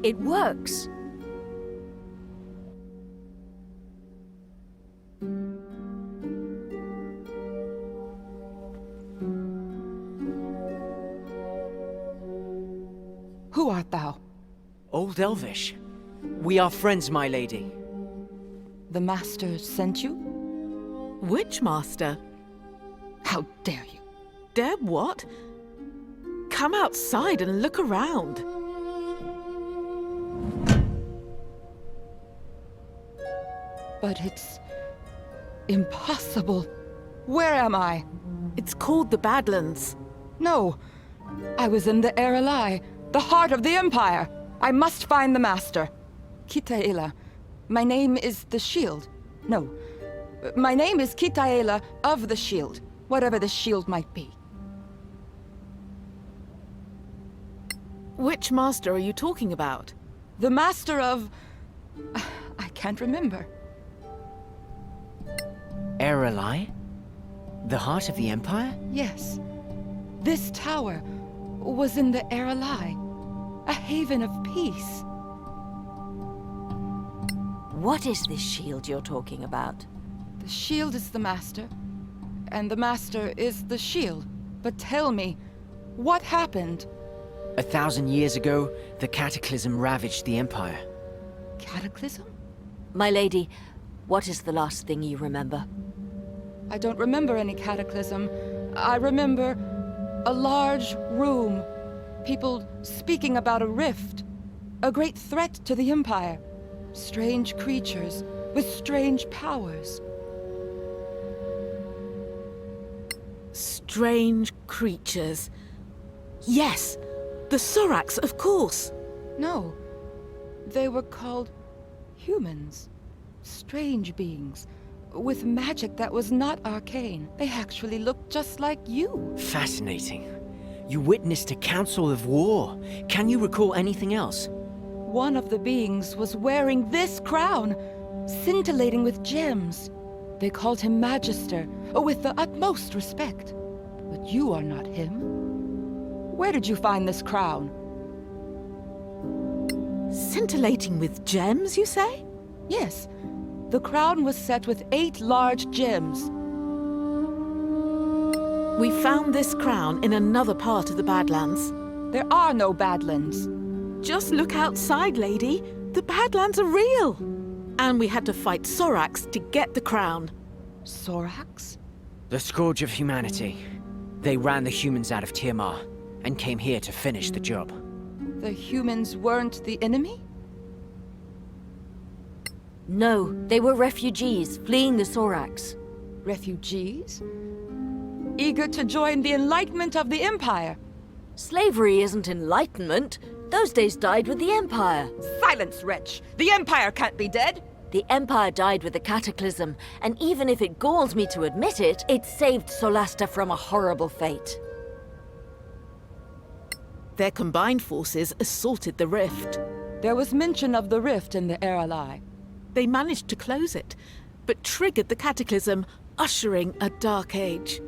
It works. Who art thou? Old Elvish. We are friends, my lady. The Master sent you? Which master? How dare you? Dare what? Come outside and look around. But it's impossible. Where am I? It's called the Badlands. No, I was in the Erelai, the heart of the Empire. I must find the Master. Kitaela. My name is the Shield. No, my name is Kitaela of the Shield, whatever the Shield might be. Which master are you talking about? The Master of... I can't remember. Erelai? The heart of the Empire? Yes. This tower was in the Erelai, a haven of peace. What is this shield you're talking about? The Shield is the Master, and the Master is the Shield. But tell me, what happened? 1,000 years ago, the Cataclysm ravaged the Empire. Cataclysm? My lady, what is the last thing you remember? I don't remember any cataclysm. I remember a large room, people speaking about a rift, a great threat to the Empire, strange creatures with strange powers. Strange creatures. Yes, the Sorax, of course. No, they were called humans, strange beings, with magic that was not arcane. They actually looked just like you. Fascinating. You witnessed a council of war. Can you recall anything else? One of the beings was wearing this crown, scintillating with gems. They called him Magister, with the utmost respect. But you are not him. Where did you find this crown? Scintillating with gems, you say? Yes, the crown was set with 8 large gems. We found this crown in another part of the Badlands. There are no Badlands. Just look outside, lady. The Badlands are real. And we had to fight Sorax to get the crown. Sorax? The scourge of humanity. They ran the humans out of Tiamat and came here to finish the job. The humans weren't the enemy? No, they were refugees fleeing the Sorax. Refugees? Eager to join the enlightenment of the Empire? Slavery isn't enlightenment. Those days died with the Empire. Silence, wretch! The Empire can't be dead! The Empire died with the Cataclysm, and even if it galls me to admit it, it saved Solasta from a horrible fate. Their combined forces assaulted the rift. There was mention of the rift in the Erelai. They managed to close it, but triggered the Cataclysm, ushering a dark age.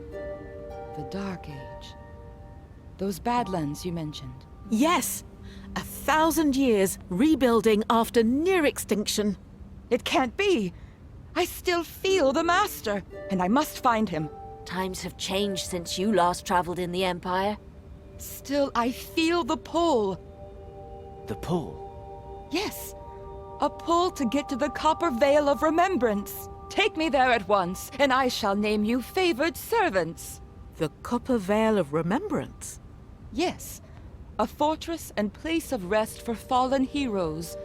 The Dark Age. Those Badlands you mentioned. Yes, 1,000 years rebuilding after near extinction. It can't be! I still feel the Master, and I must find him. Times have changed since you last traveled in the Empire. Still, I feel the pull. The pull? Yes, a pull to get to the Copper Veil of Remembrance. Take me there at once, and I shall name you favored servants. The Copper Veil of Remembrance? Yes, a fortress and place of rest for fallen heroes,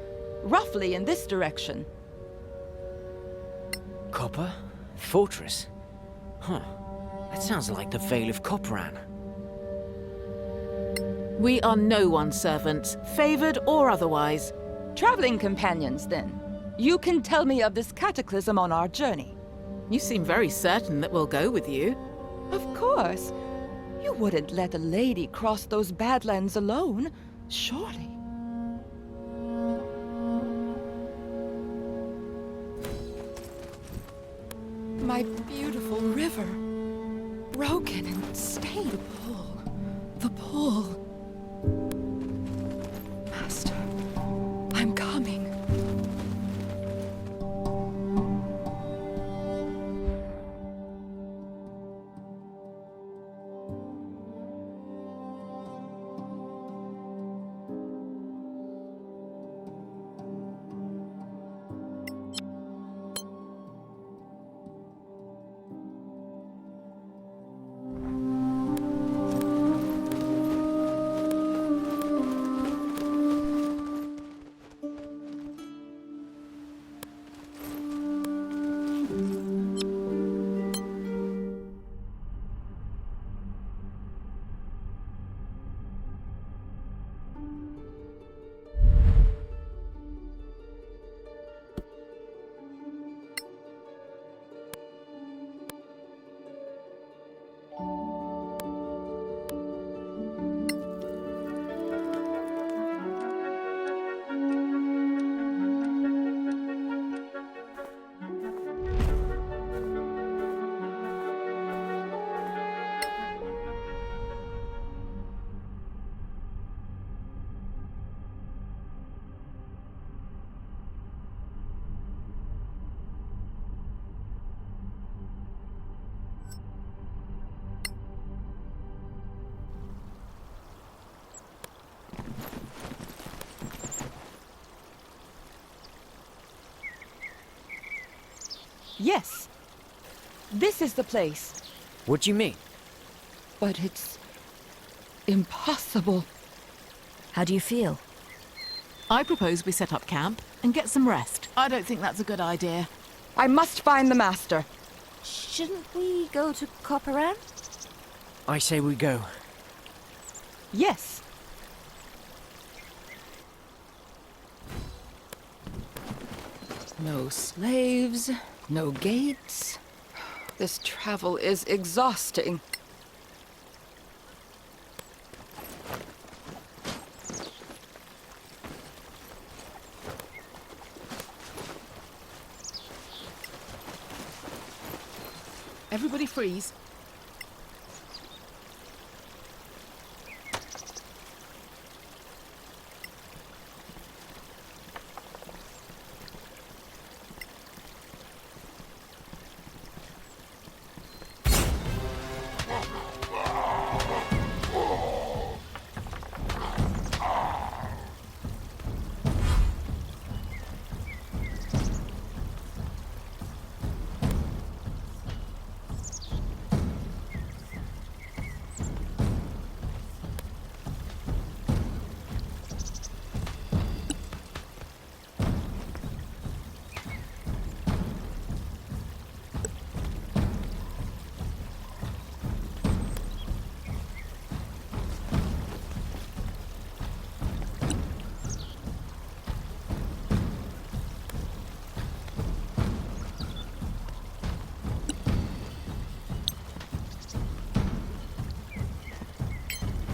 roughly in this direction. Copper? Fortress? Huh. That sounds like the Vale of Copperan. We are no one's servants, favored or otherwise. Traveling companions, then. You can tell me of this cataclysm on our journey. You seem very certain that we'll go with you. Of course. You wouldn't let a lady cross those Badlands alone, surely. My beautiful river. Broken and stained. The pull. Master. Yes. This is the place. What do you mean? But it's impossible. How do you feel? I propose we set up camp and get some rest. I don't think that's a good idea. I must find the Master. Shouldn't we go to Copperan? I say we go. Yes. No slaves, no gates. This travel is exhausting. Everybody freeze.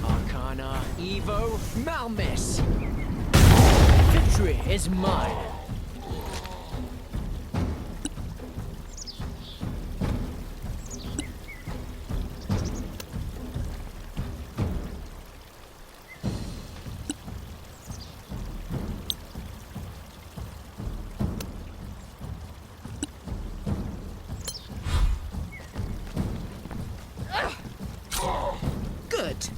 Arcana, Evo, Malmis! Victory is mine! Good.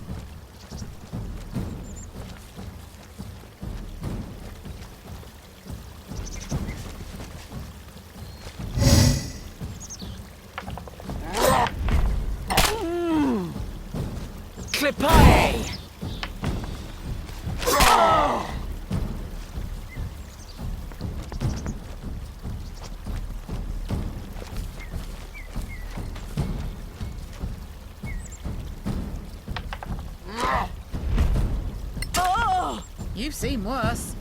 Clipae! You've seen worse.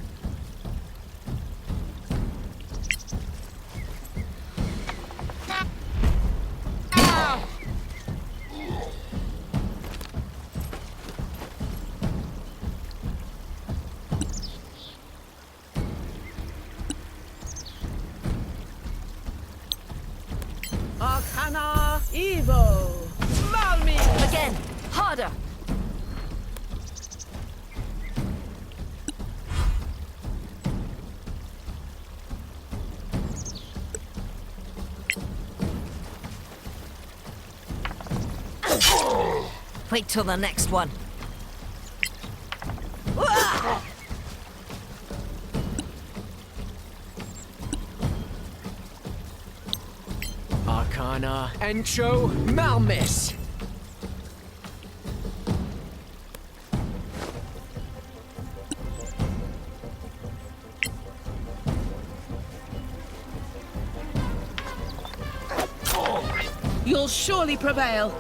Arcana, Evo! Malmis! Again! Harder! Wait till the next one. Arcana, Encho, Malmis! You'll surely prevail.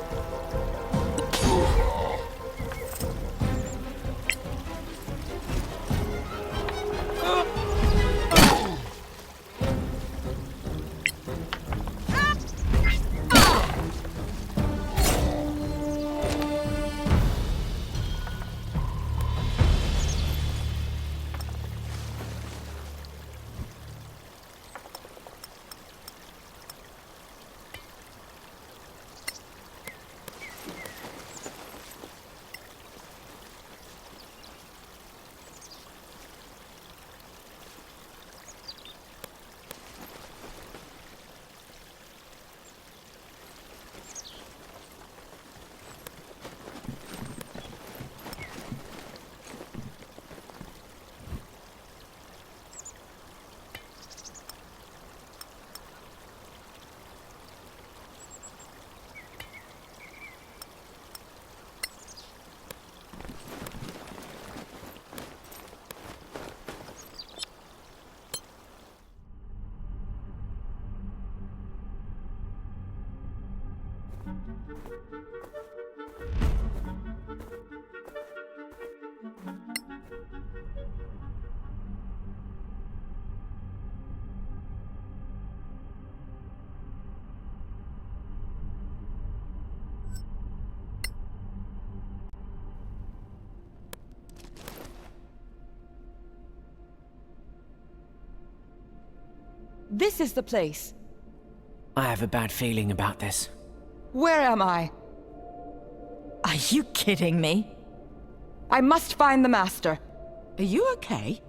This is the place. I have a bad feeling about this. Where am I? Are you kidding me? I must find the Master. Are you okay?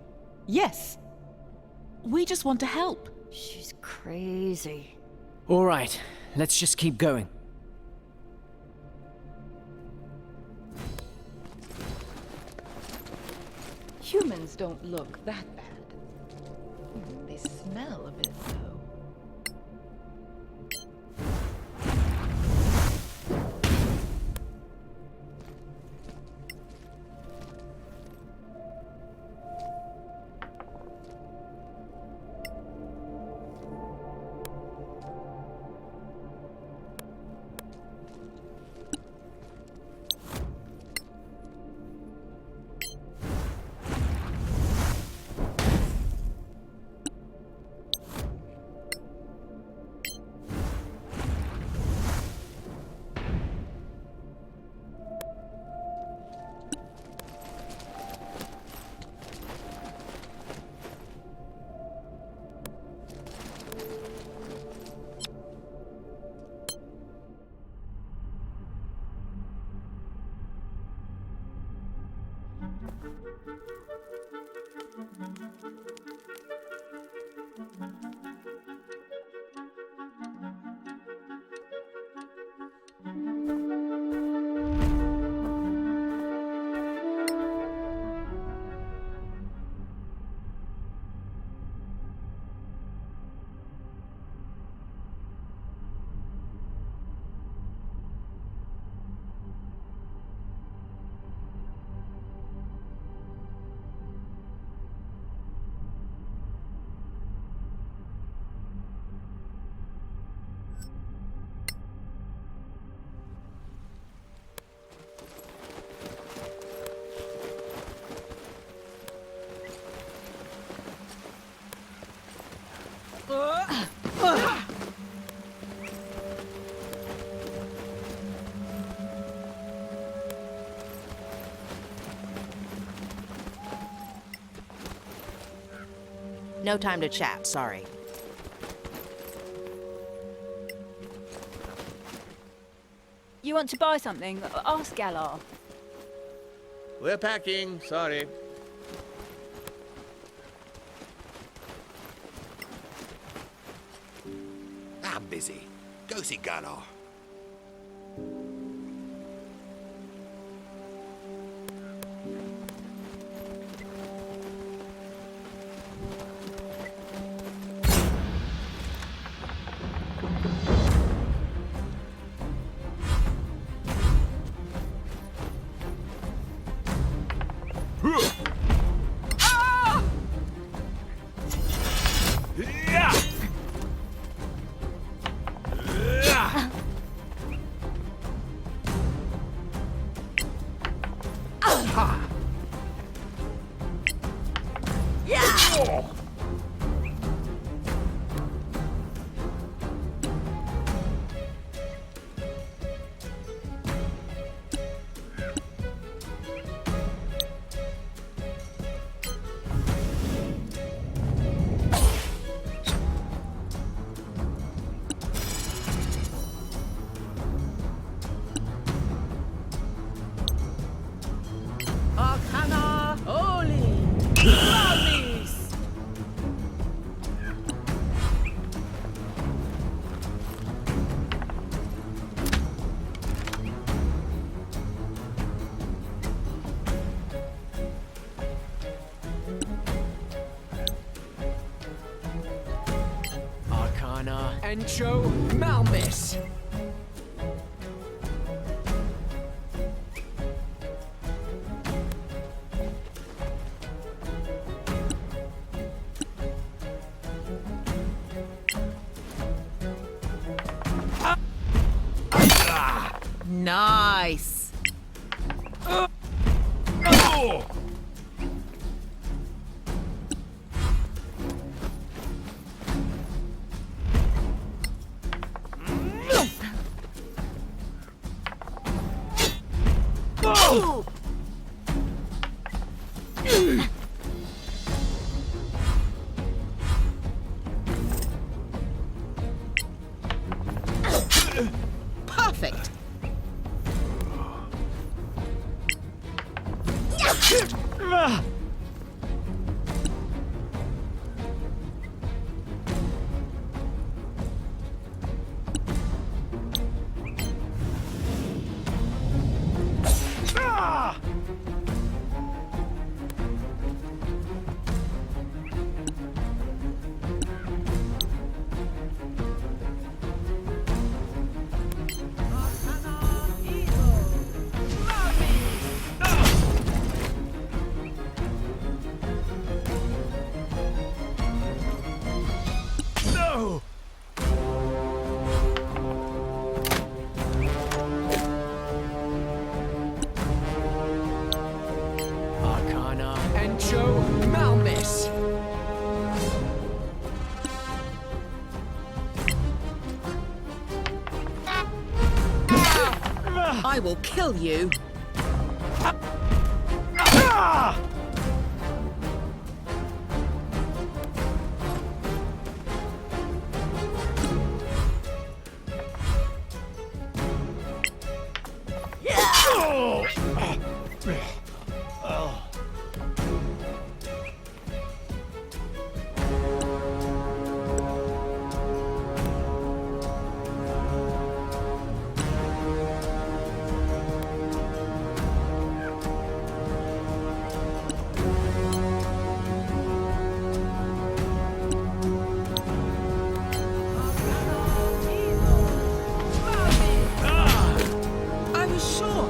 Yes. We just want to help. She's crazy. All right, let's just keep going. Humans don't look that bad. They smell a bit, though. No time to chat, sorry. You want to buy something? Ask Galar. We're packing, sorry. I'm busy. Go see Galar. Arcana Holy! Brownies! Arcana, Encho, Malmis. Nice. Perfect. Arcana Encho Malmis. I will kill you. I was sure.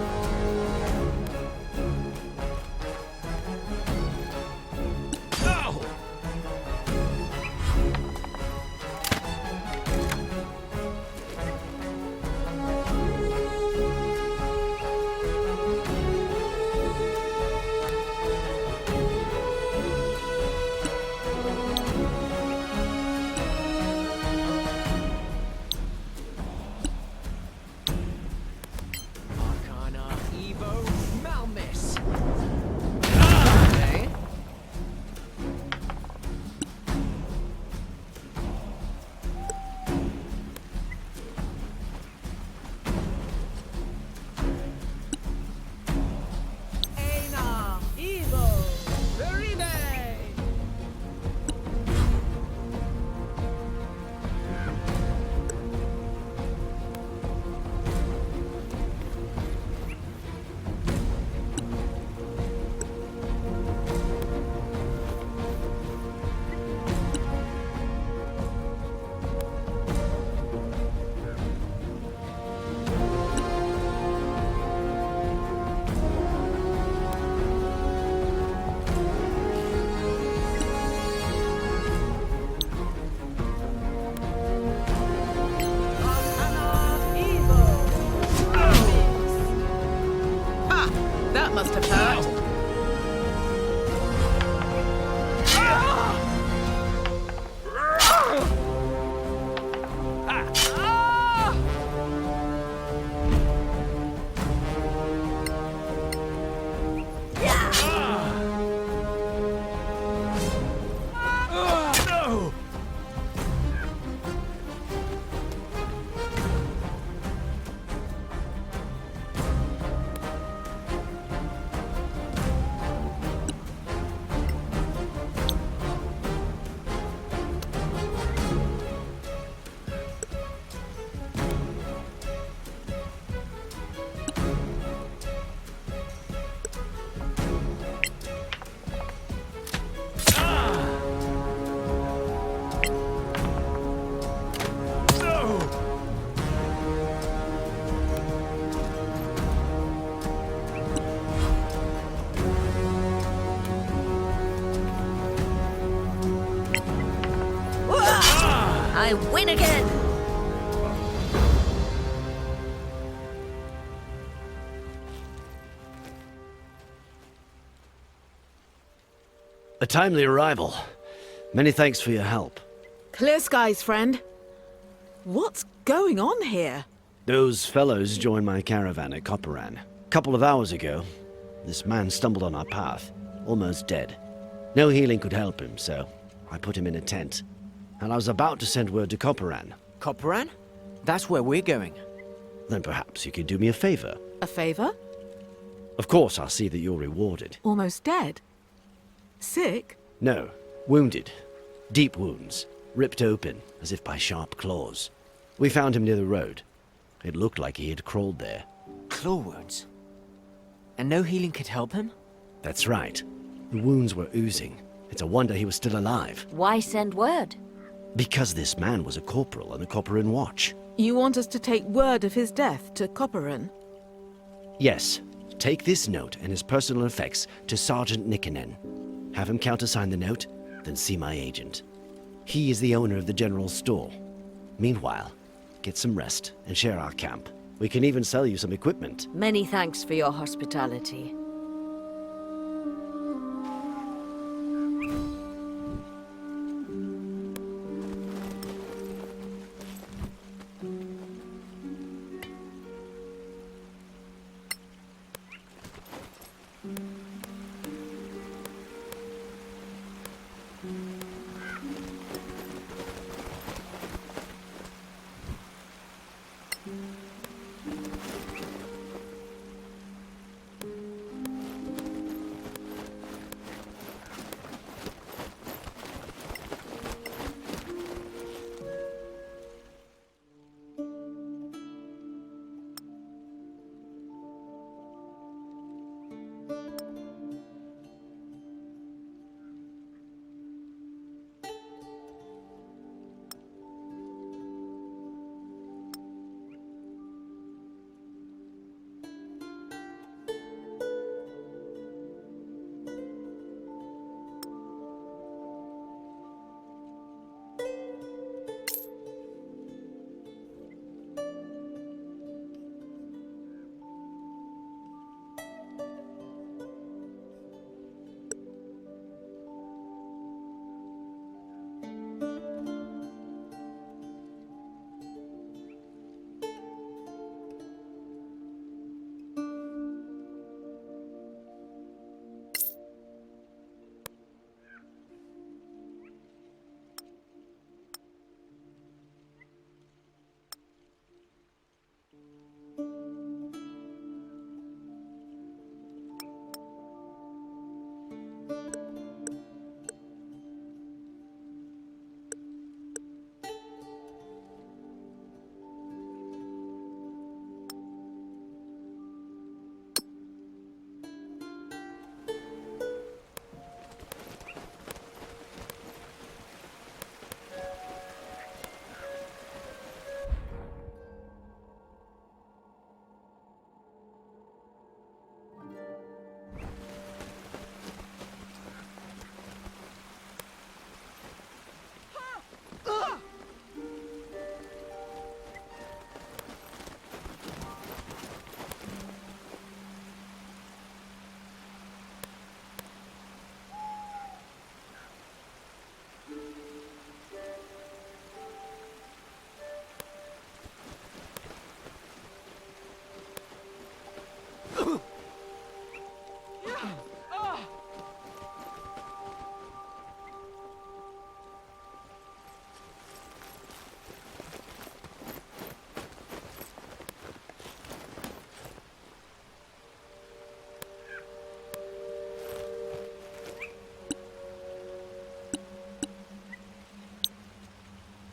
Arcana Evo Malmis. Okay. Aina, Evo, Verine. Ha! That must have hurt. I win again! A timely arrival. Many thanks for your help. Clear skies, friend. What's going on here? Those fellows joined my caravan at Copperan. Couple of hours ago, this man stumbled on our path, almost dead. No healing could help him, so I put him in a tent. And I was about to send word to Copperan. Copperan? That's where we're going. Then perhaps you could do me a favor. A favor? Of course, I'll see that you're rewarded. Almost dead? Sick? No, wounded. Deep wounds, ripped open, as if by sharp claws. We found him near the road. It looked like he had crawled there. Claw wounds? And no healing could help him? That's right. The wounds were oozing. It's a wonder he was still alive. Why send word? Because this man was a corporal on the Copperan Watch. You want us to take word of his death to Copperan? Yes. Take this note and his personal effects to Sergeant Nikkanen. Have him countersign the note, then see my agent. He is the owner of the general store. Meanwhile, get some rest and share our camp. We can even sell you some equipment. Many thanks for your hospitality.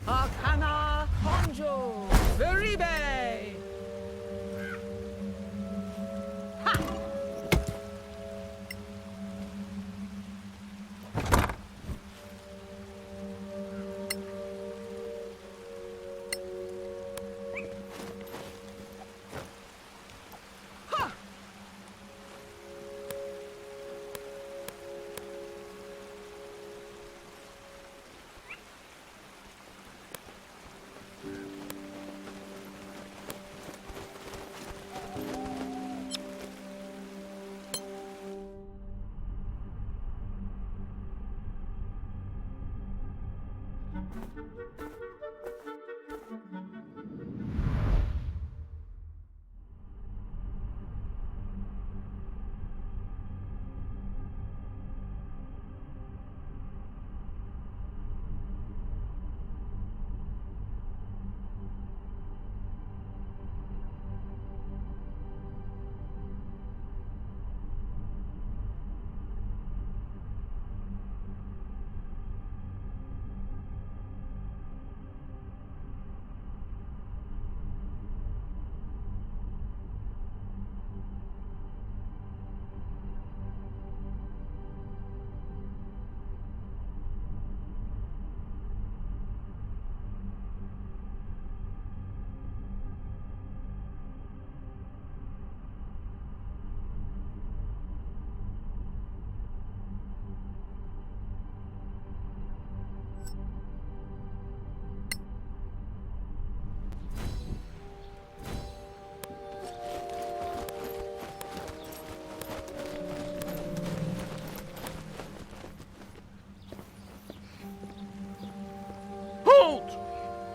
Arcana Honjo Veribe.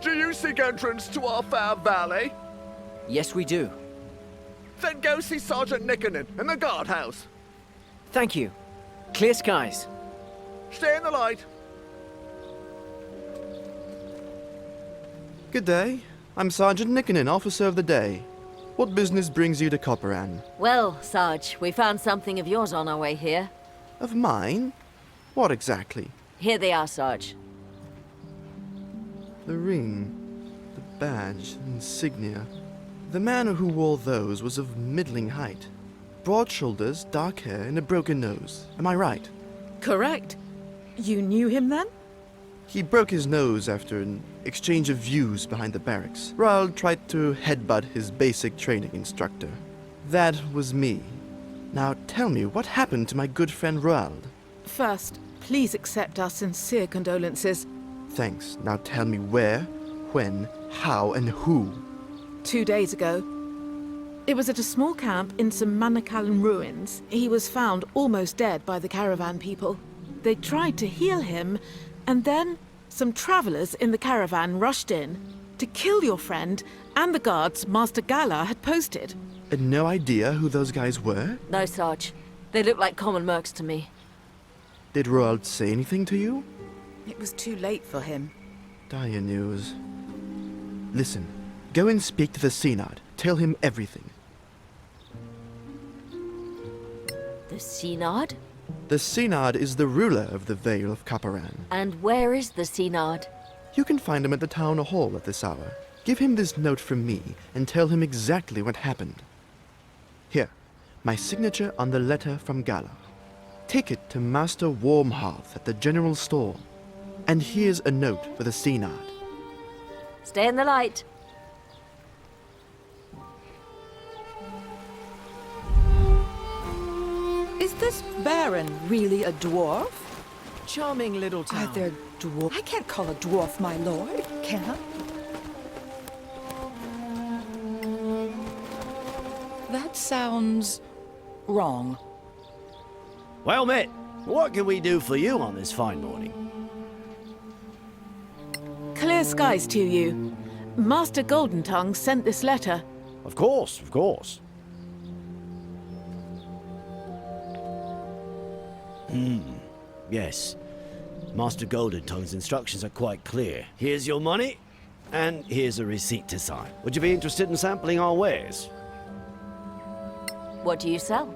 Do you seek entrance to our fair valley? Yes, we do. Then go see Sergeant Nickenen in the guardhouse. Thank you. Clear skies. Stay in the light. Good day. I'm Sergeant Nickenen, Officer of the Day. What business brings you to Copperan? Well, Sarge, we found something of yours on our way here. Of mine? What exactly? Here they are, Sarge. The ring, the badge, insignia. The man who wore those was of middling height. Broad shoulders, dark hair, and a broken nose. Am I right? Correct. You knew him then? He broke his nose after an exchange of views behind the barracks. Roald tried to headbutt his basic training instructor. That was me. Now tell me, what happened to my good friend Roald? First, please accept our sincere condolences. Thanks. Now tell me where, when, how, and who. 2 days ago. It was at a small camp in some Manakalan ruins. He was found almost dead by the caravan people. They tried to heal him, and then some travelers in the caravan rushed in to kill your friend and the guards Master Gala had posted. And no idea who those guys were? No, Sarge. They look like common mercs to me. Did Roald say anything to you? It was too late for him. Dire news. Listen, go and speak to the Synod. Tell him everything. The Synod? The Synod is the ruler of the Vale of Copperan. And where is the Synod? You can find him at the town hall at this hour. Give him this note from me and tell him exactly what happened. Here, my signature on the letter from Gala. Take it to Master Warmhearth at the general store. And here's a note for the Synod. Stay in the light. Is this Baron really a dwarf? Charming little town. Are there dwarf? I can't call a dwarf my lord, can I? That sounds wrong. Well met. What can we do for you on this fine morning? Clear skies to you. Master Goldentongue sent this letter. Of course, of course. Yes. Master Goldentongue's instructions are quite clear. Here's your money, and here's a receipt to sign. Would you be interested in sampling our wares? What do you sell?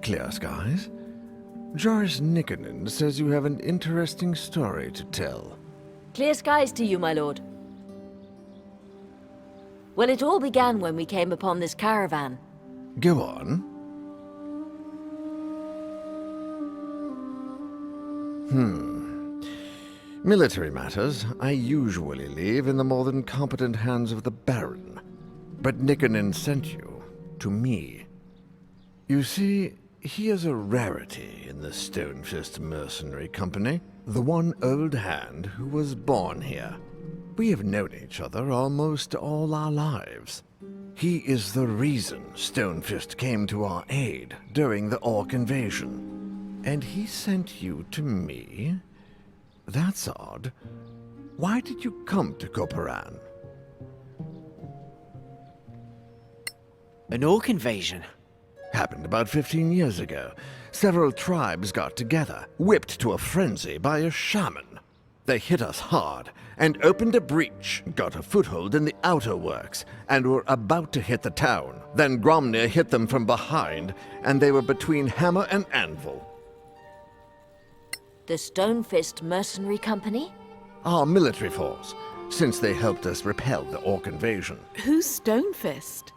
Clear Skies. Joris Nikkonen says you have an interesting story to tell. Clear skies to you, my lord. Well, it all began when we came upon this caravan. Go on. Military matters I usually leave in the more than competent hands of the Baron. But Nikkonen sent you to me. You see, he is a rarity in the Stonefist Mercenary Company, the one old hand who was born here. We have known each other almost all our lives. He is the reason Stonefist came to our aid during the Orc invasion. And he sent you to me? That's odd. Why did you come to Koparan? An orc invasion? Happened about 15 years ago. Several tribes got together, whipped to a frenzy by a shaman. They hit us hard and opened a breach, got a foothold in the outer works, and were about to hit the town. Then Gromnir hit them from behind, and they were between hammer and anvil. The Stonefist Mercenary Company? Our military force, since they helped us repel the Orc invasion. Who's Stonefist?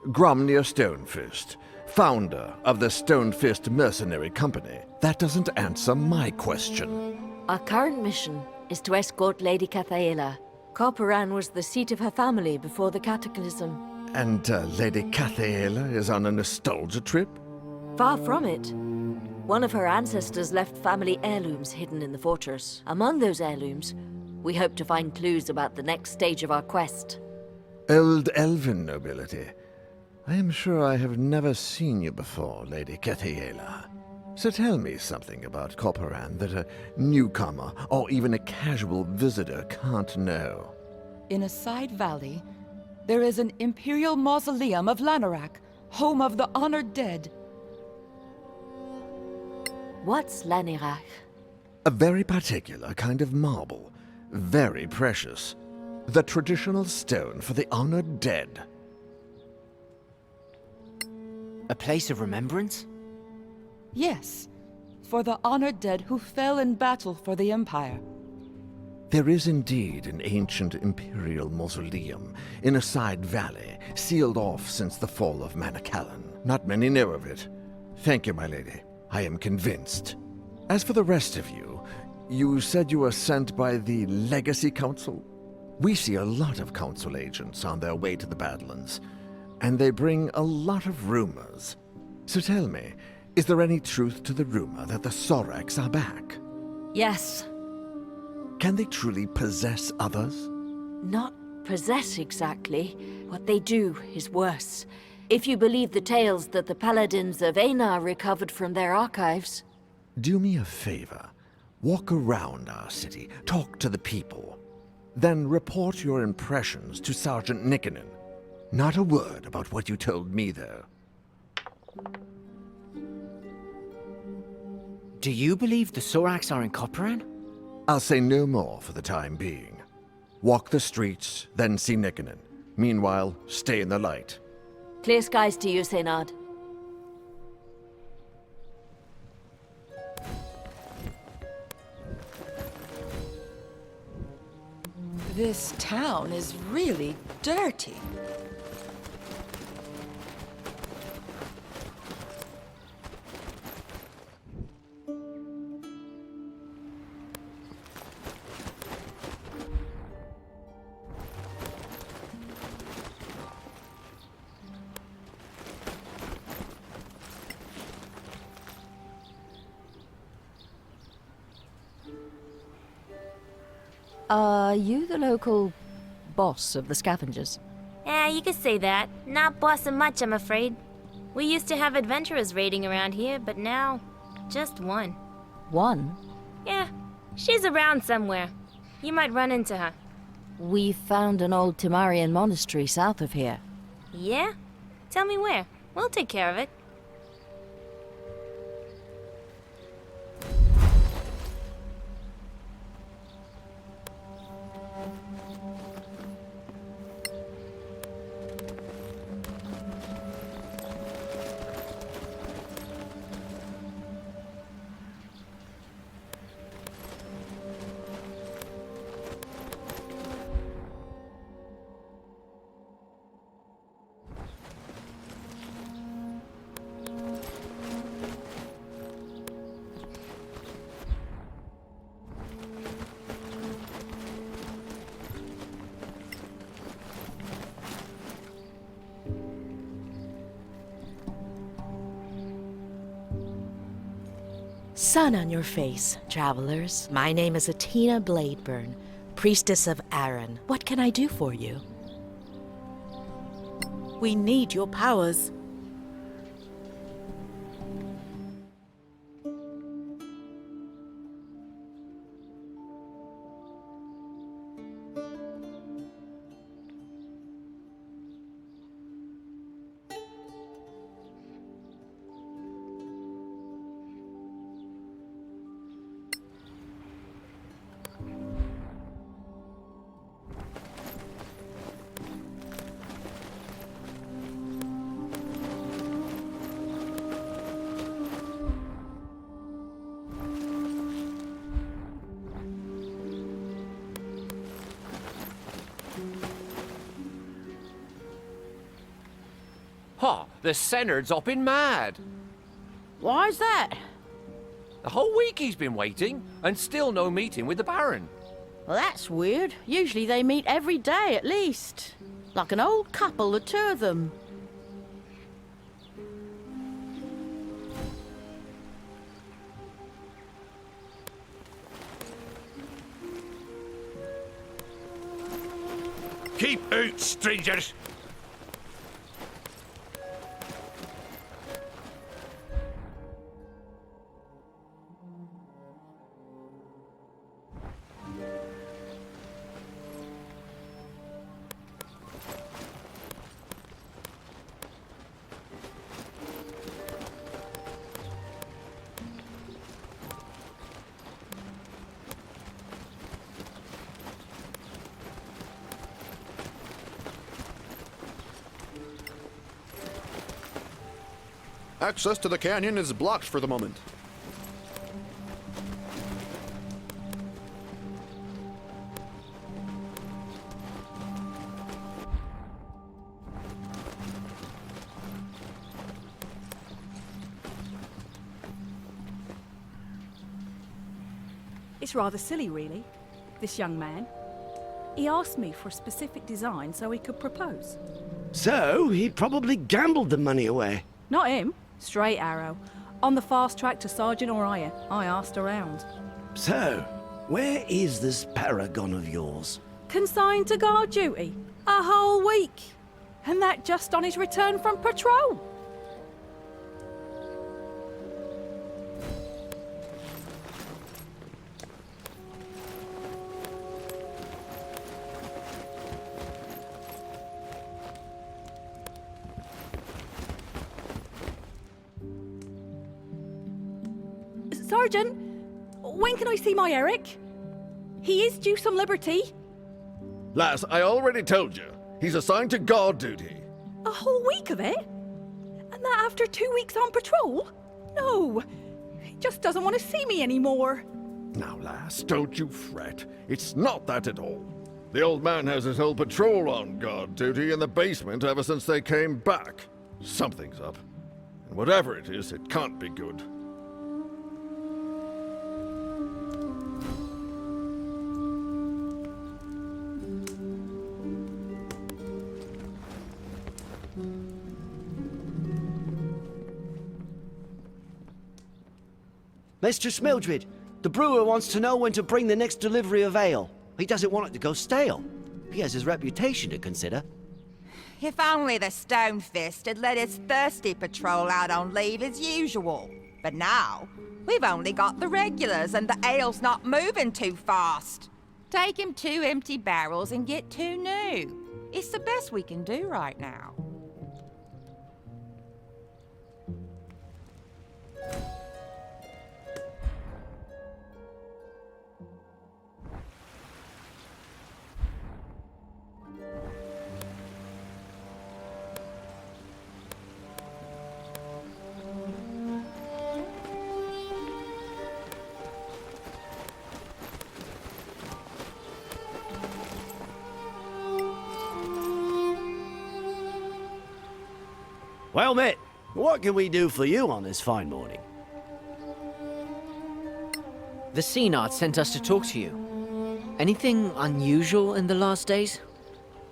Gromnir Stonefist, founder of the Stonefist Mercenary Company. That doesn't answer my question. Our current mission is to escort Lady Cathaela. Koparan was the seat of her family before the Cataclysm. And Lady Cathaela is on a nostalgia trip? Far from it. One of her ancestors left family heirlooms hidden in the fortress. Among those heirlooms, we hope to find clues about the next stage of our quest. Old elven nobility. I am sure I have never seen you before, Lady Cathaela. So tell me something about Koparan that a newcomer or even a casual visitor can't know. In a side valley, there is an Imperial Mausoleum of Lanarak, home of the honored dead. What's Lanirach? A very particular kind of marble. Very precious. The traditional stone for the honored dead. A place of remembrance? Yes, for the honored dead who fell in battle for the Empire. There is indeed an ancient Imperial mausoleum in a side valley, sealed off since the fall of Manacalon. Not many know of it. Thank you, my lady. I am convinced. As for the rest of you, you said you were sent by the Legacy Council? We see a lot of Council agents on their way to the Badlands, and they bring a lot of rumors. So tell me, is there any truth to the rumor that the Sorax are back? Yes. Can they truly possess others? Not possess exactly. What they do is worse. If you believe the tales that the paladins of Einar recovered from their archives. Do me a favor. Walk around our city, talk to the people. Then report your impressions to Sergeant Nikkonen. Not a word about what you told me, though. Do you believe the Sorax are in Koparan? I'll say no more for the time being. Walk the streets, then see Nikkonen. Meanwhile, stay in the light. Clear skies to you, Seynard. This town is really dirty. Are you the local boss of the scavengers? Yeah, you could say that. Not bossing much, I'm afraid. We used to have adventurers raiding around here, but now, just one. One? Yeah, she's around somewhere. You might run into her. We found an old Temarian monastery south of here. Yeah? Tell me where. We'll take care of it. sun on your face, travelers. My name is Atina Bladeburn, priestess of Aaron. What can I do for you? We need your powers. Ha! The Senard's hopping mad. Why's that? The whole week he's been waiting, and still no meeting with the Baron. Well, that's weird. Usually they meet every day at least. Like an old couple, the two of them. Keep out, strangers! Access to the canyon is blocked for the moment. It's rather silly, really, this young man. He asked me for a specific design so he could propose. So, he probably gambled the money away. Not him. Straight arrow. On the fast track to Sergeant Orion. I asked around. So, where is this paragon of yours? Consigned to guard duty. A whole week. And that just on his return from patrol. Sergeant, when can I see my Eric? He is due some liberty. Lass, I already told you. He's assigned to guard duty. A whole week of it? And that after 2 weeks on patrol? No, he just doesn't want to see me anymore. Now, lass, don't you fret. It's not that at all. The old man has his whole patrol on guard duty in the basement ever since they came back. Something's up. And whatever it is, it can't be good. Mistress Mildred, the brewer wants to know when to bring the next delivery of ale. He doesn't want it to go stale. He has his reputation to consider. If only the Stonefist had let his thirsty patrol out on leave as usual. But now, we've only got the regulars and the ale's not moving too fast. Take him 2 empty barrels and get 2 new. It's the best we can do right now. Well, mate, what can we do for you on this fine morning? The Senard sent us to talk to you. Anything unusual in the last days?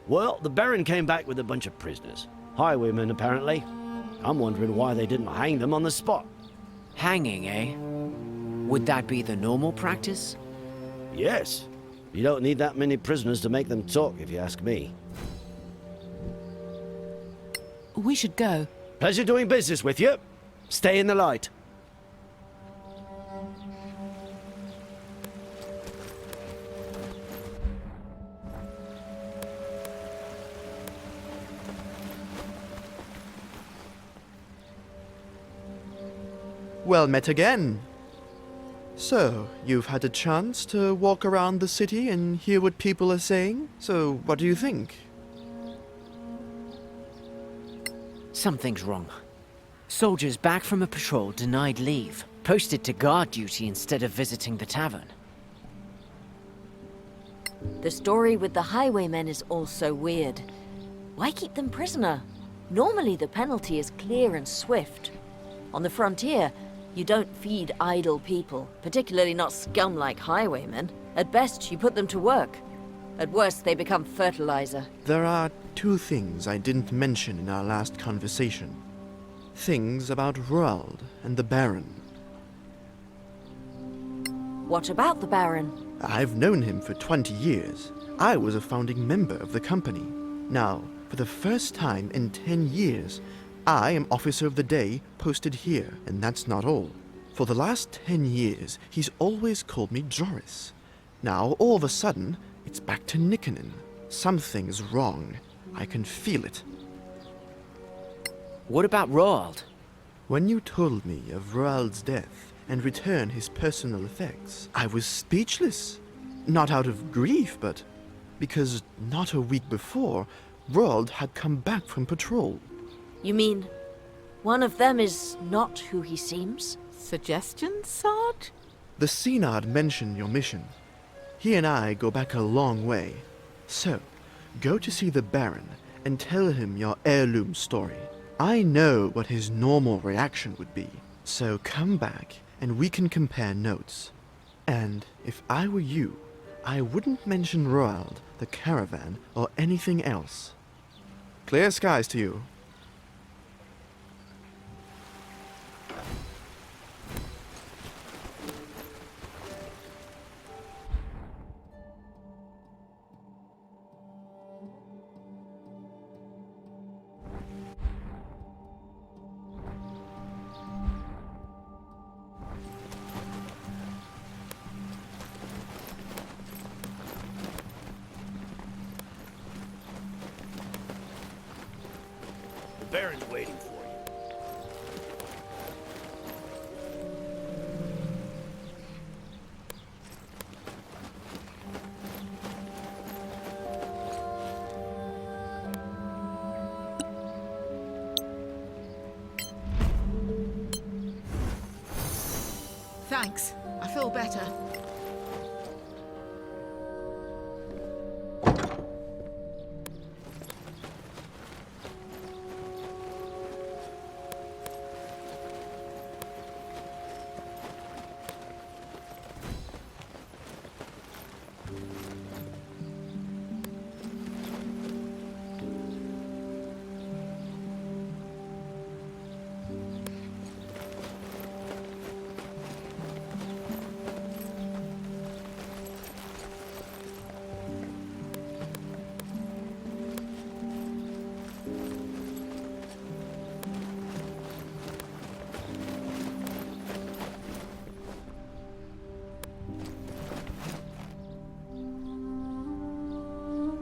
Well, the Baron came back with a bunch of prisoners. Highwaymen, apparently. I'm wondering why they didn't hang them on the spot. Hanging, eh? Would that be the normal practice? Yes. You don't need that many prisoners to make them talk, if you ask me. We should go. Pleasure doing business with you. Stay in the light. Well met again. So, you've had a chance to walk around the city and hear what people are saying? So, what do you think? Something's wrong. Soldiers back from a patrol denied leave, posted to guard duty instead of visiting the tavern. The story with the highwaymen is also weird. Why keep them prisoner? Normally the penalty is clear and swift. On the frontier, you don't feed idle people, particularly not scum like highwaymen. At best, you put them to work. At worst, they become fertilizer. There are two things I didn't mention in our last conversation. Things about Roald and the Baron. What about the Baron? I've known him for 20 years. I was a founding member of the company. Now, for the first time in 10 years, I am Officer of the Day, posted here, and that's not all. For the last 10 years, he's always called me Joris. Now, all of a sudden, it's back to Nicanen. Something's wrong. I can feel it. What about Roald? When you told me of Roald's death and returned his personal effects, I was speechless. Not out of grief, but because not a week before, Roald had come back from patrol. You mean, one of them is not who he seems? Suggestions, Sarge? The Synod mentioned your mission. He and I go back a long way. So, go to see the Baron and tell him your heirloom story. I know what his normal reaction would be. So come back and we can compare notes. And if I were you, I wouldn't mention Roald, the caravan, or anything else. Clear skies to you. The Baron's waiting for you. Thanks. I feel better.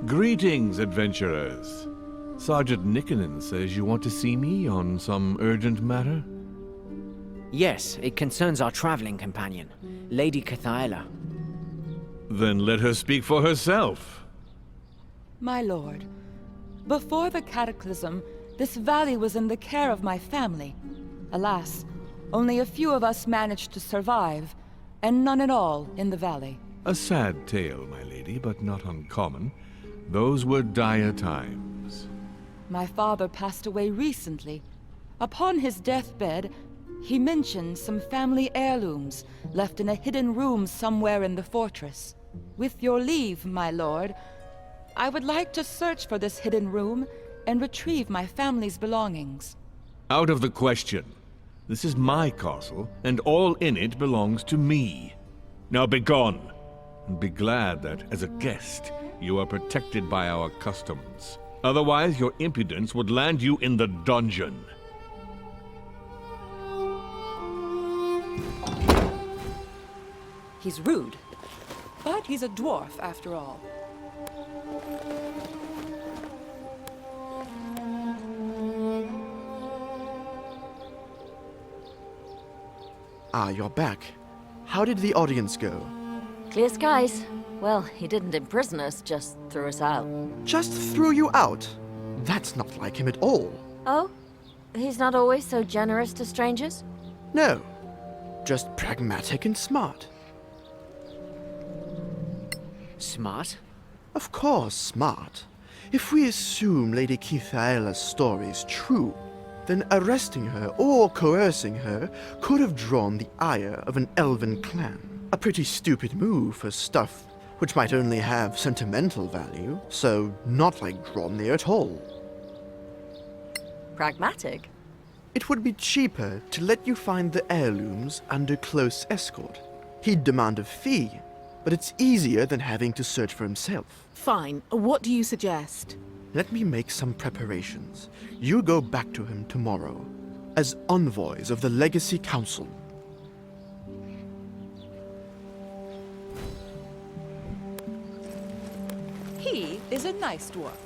Greetings, adventurers. Sergeant Nicanen says you want to see me on some urgent matter? Yes, it concerns our traveling companion, Lady Cathaela. Then let her speak for herself. My lord, before the cataclysm, this valley was in the care of my family. Alas, only a few of us managed to survive, and none at all in the valley. A sad tale, my lady, but not uncommon. Those were dire times. My father passed away recently. Upon his deathbed, he mentioned some family heirlooms left in a hidden room somewhere in the fortress. With your leave, my lord, I would like to search for this hidden room and retrieve my family's belongings. Out of the question. This is my castle, and all in it belongs to me. Now begone, and be glad that, as a guest, you are protected by our customs. Otherwise, your impudence would land you in the dungeon. He's rude, but he's a dwarf after all. Ah, you're back. How did the audience go? Clear skies. Well, he didn't imprison us, just threw us out. Just threw you out? That's not like him at all. Oh? He's not always so generous to strangers? No. Just pragmatic and smart. Smart? Of course, smart. If we assume Lady Kithaela's story is true, then arresting her or coercing her could have drawn the ire of an elven clan. A pretty stupid move for stuff which might only have sentimental value, so not like Drawnir at all. Pragmatic? It would be cheaper to let you find the heirlooms under close escort. He'd demand a fee, but it's easier than having to search for himself. Fine. What do you suggest? Let me make some preparations. You go back to him tomorrow, as envoys of the Legacy Council. He is a nice dwarf.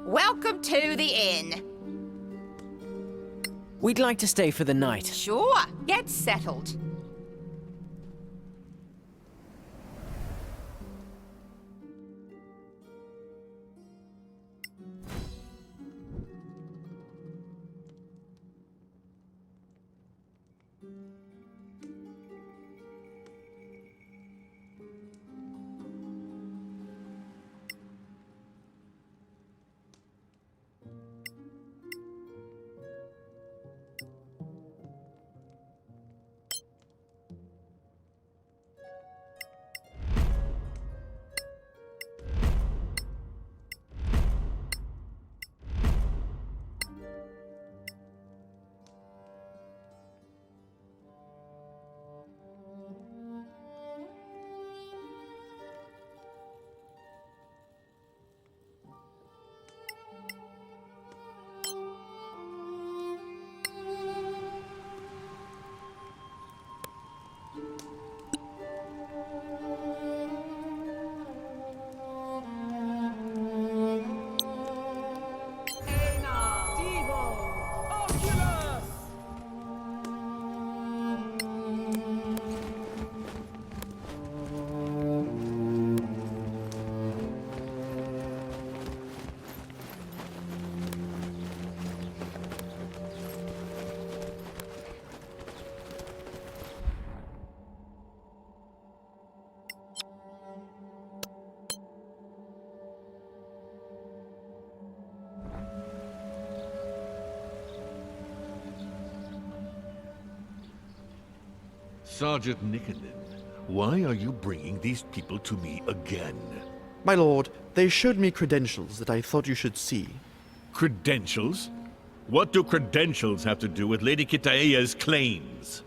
Welcome to the inn. We'd like to stay for the night. Sure, get settled. Sergeant Nickenden, why are you bringing these people to me again? My lord, they showed me credentials that I thought you should see. Credentials? What do credentials have to do with Lady Kithaela's claims?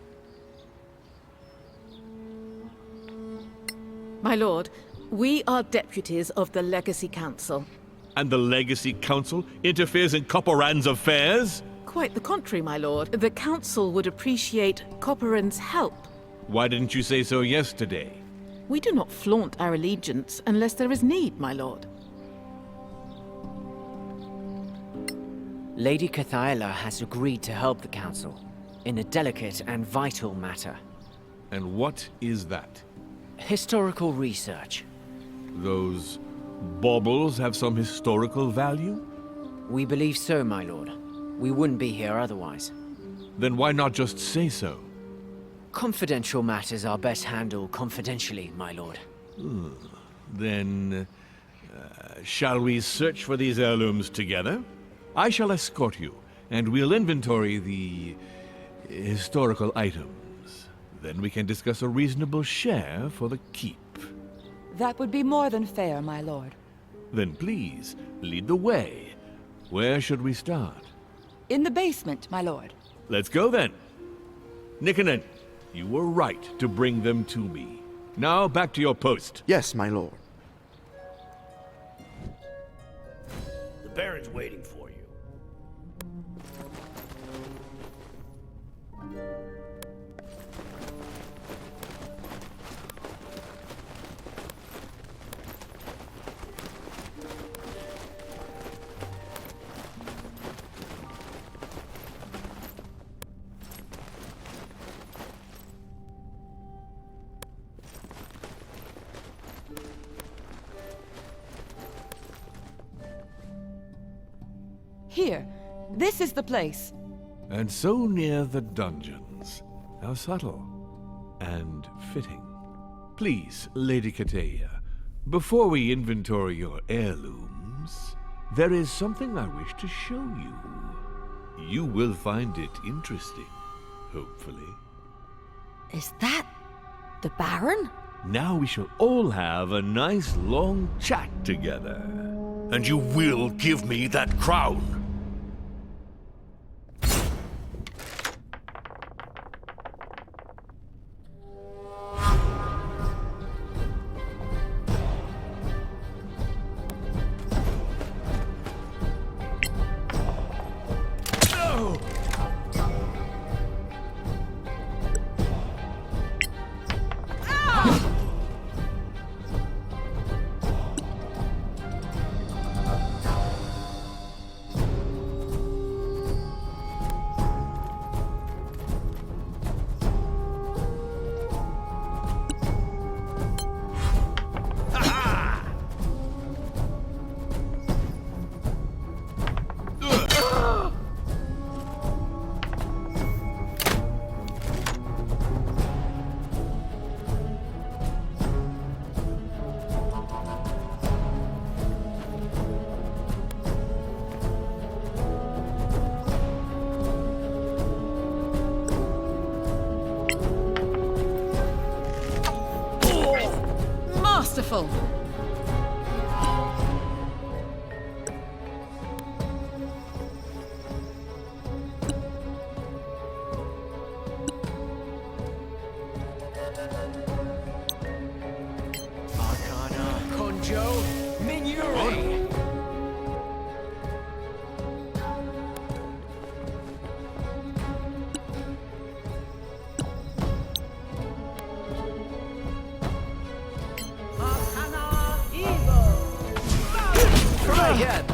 My lord, we are deputies of the Legacy Council. And the Legacy Council interferes in Copperan's affairs? Quite the contrary, my lord. The Council would appreciate Copperan's help. Why didn't you say so yesterday? We do not flaunt our allegiance unless there is need, my lord. Lady Kithaela has agreed to help the Council in a delicate and vital matter. And what is that? Historical research. Those baubles have some historical value? We believe so, my lord. We wouldn't be here otherwise. Then why not just say so? Confidential matters are best handled confidentially, my lord. Then, Shall we search for these heirlooms together? I shall escort you, and we'll inventory the historical items. Then we can discuss a reasonable share for the keep. That would be more than fair, my lord. Then please, lead the way. Where should we start? In the basement, my lord. Let's go then. Nikonen, you were right to bring them to me. Now back to your post. Yes, my lord. The Baron's waiting for you. Here, this is the place. And so near the dungeons. How subtle. And fitting. Please, Lady Kateya, before we inventory your heirlooms, there is something I wish to show you. You will find it interesting, hopefully. Is that the Baron? Now we shall all have a nice long chat together. And you will give me that crown. Masterful. Arcana, Conjo, Minuri. Try again.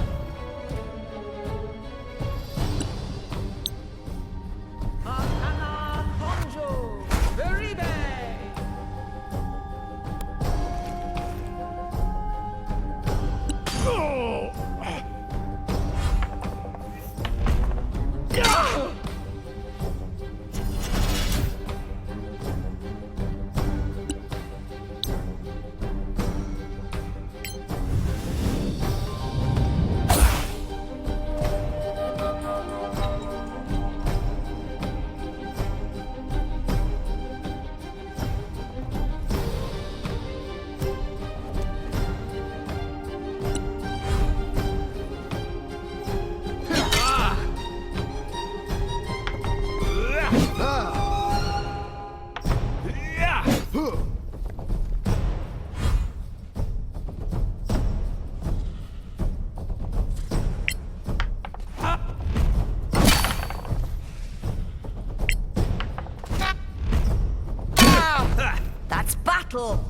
That's battle!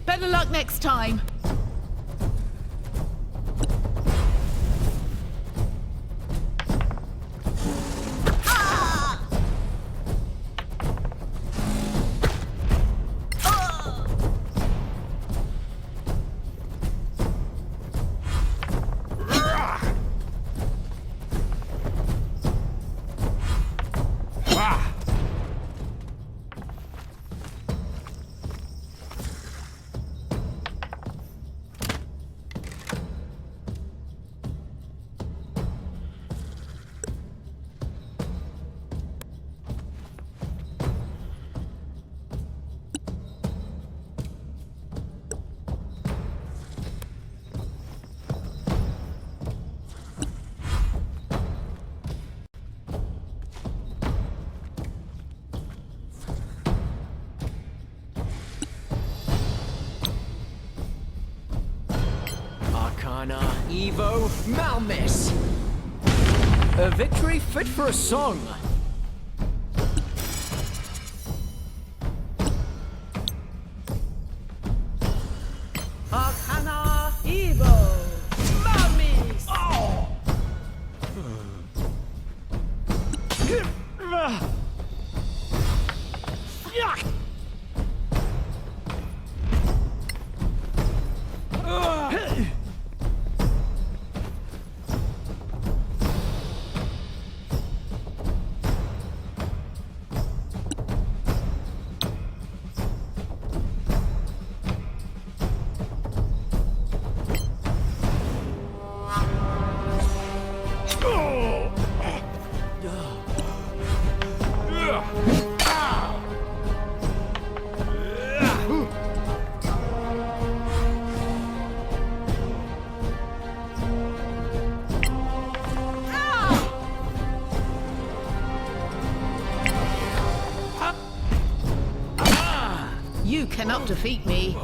Better luck next time. Arcana, Evo, Malmis! A victory fit for a song! Arcana Evo! Mummies! Oh! You cannot defeat me.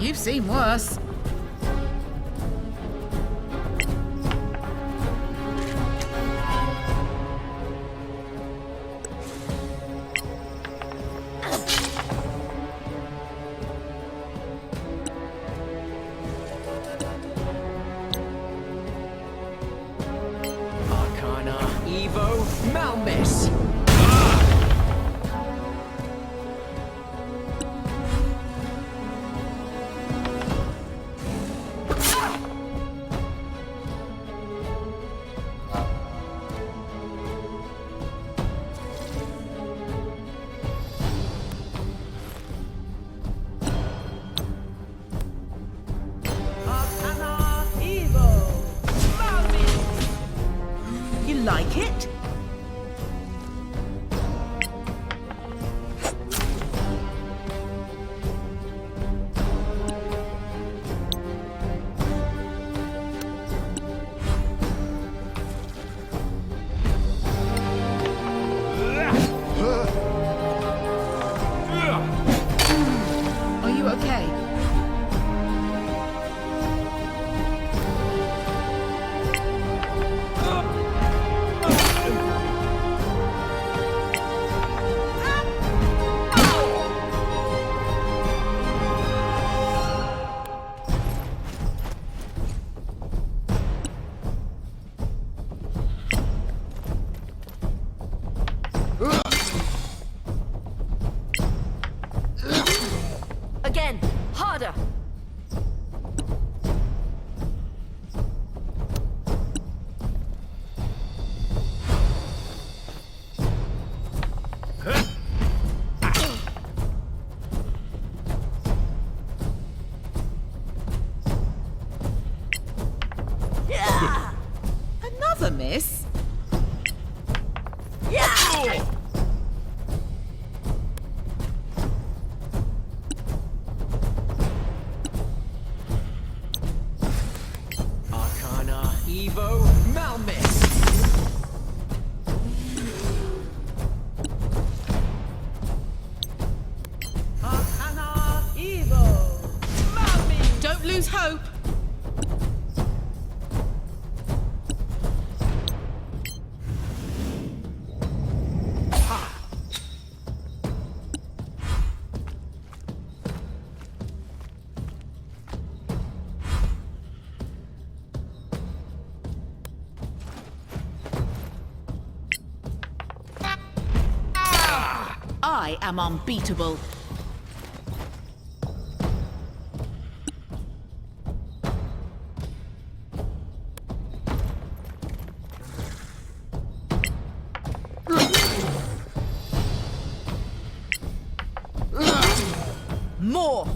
You've seen worse. Arcana, Evo, Malmis! Arcana Evo! Mummies! You like it? Are you okay? Again, harder! Another miss? Arcana, Evo, Malmis! Arcana Evo! Mummies! Don't lose hope! I am unbeatable. More!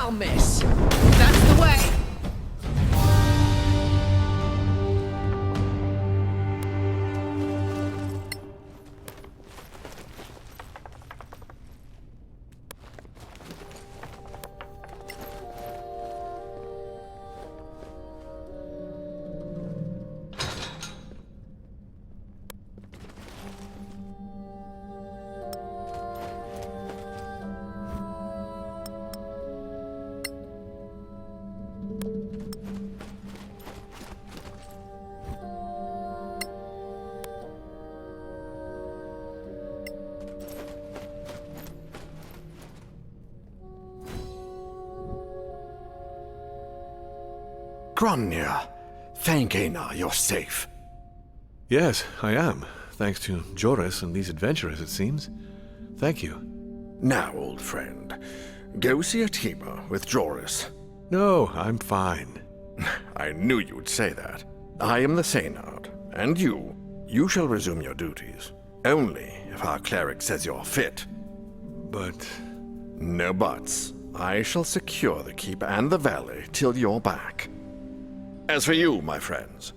Now, miss! That's the way! Gromnir, thank Aina you're safe. Yes, I am. Thanks to Joris and these adventurers, it seems. Thank you. Now, old friend, go see Atima with Joris. No, I'm fine. I knew you'd say that. I am the Seynard, and you shall resume your duties. Only if our cleric says you're fit. But... No buts. I shall secure the keep and the valley till you're back. As for you, my friends,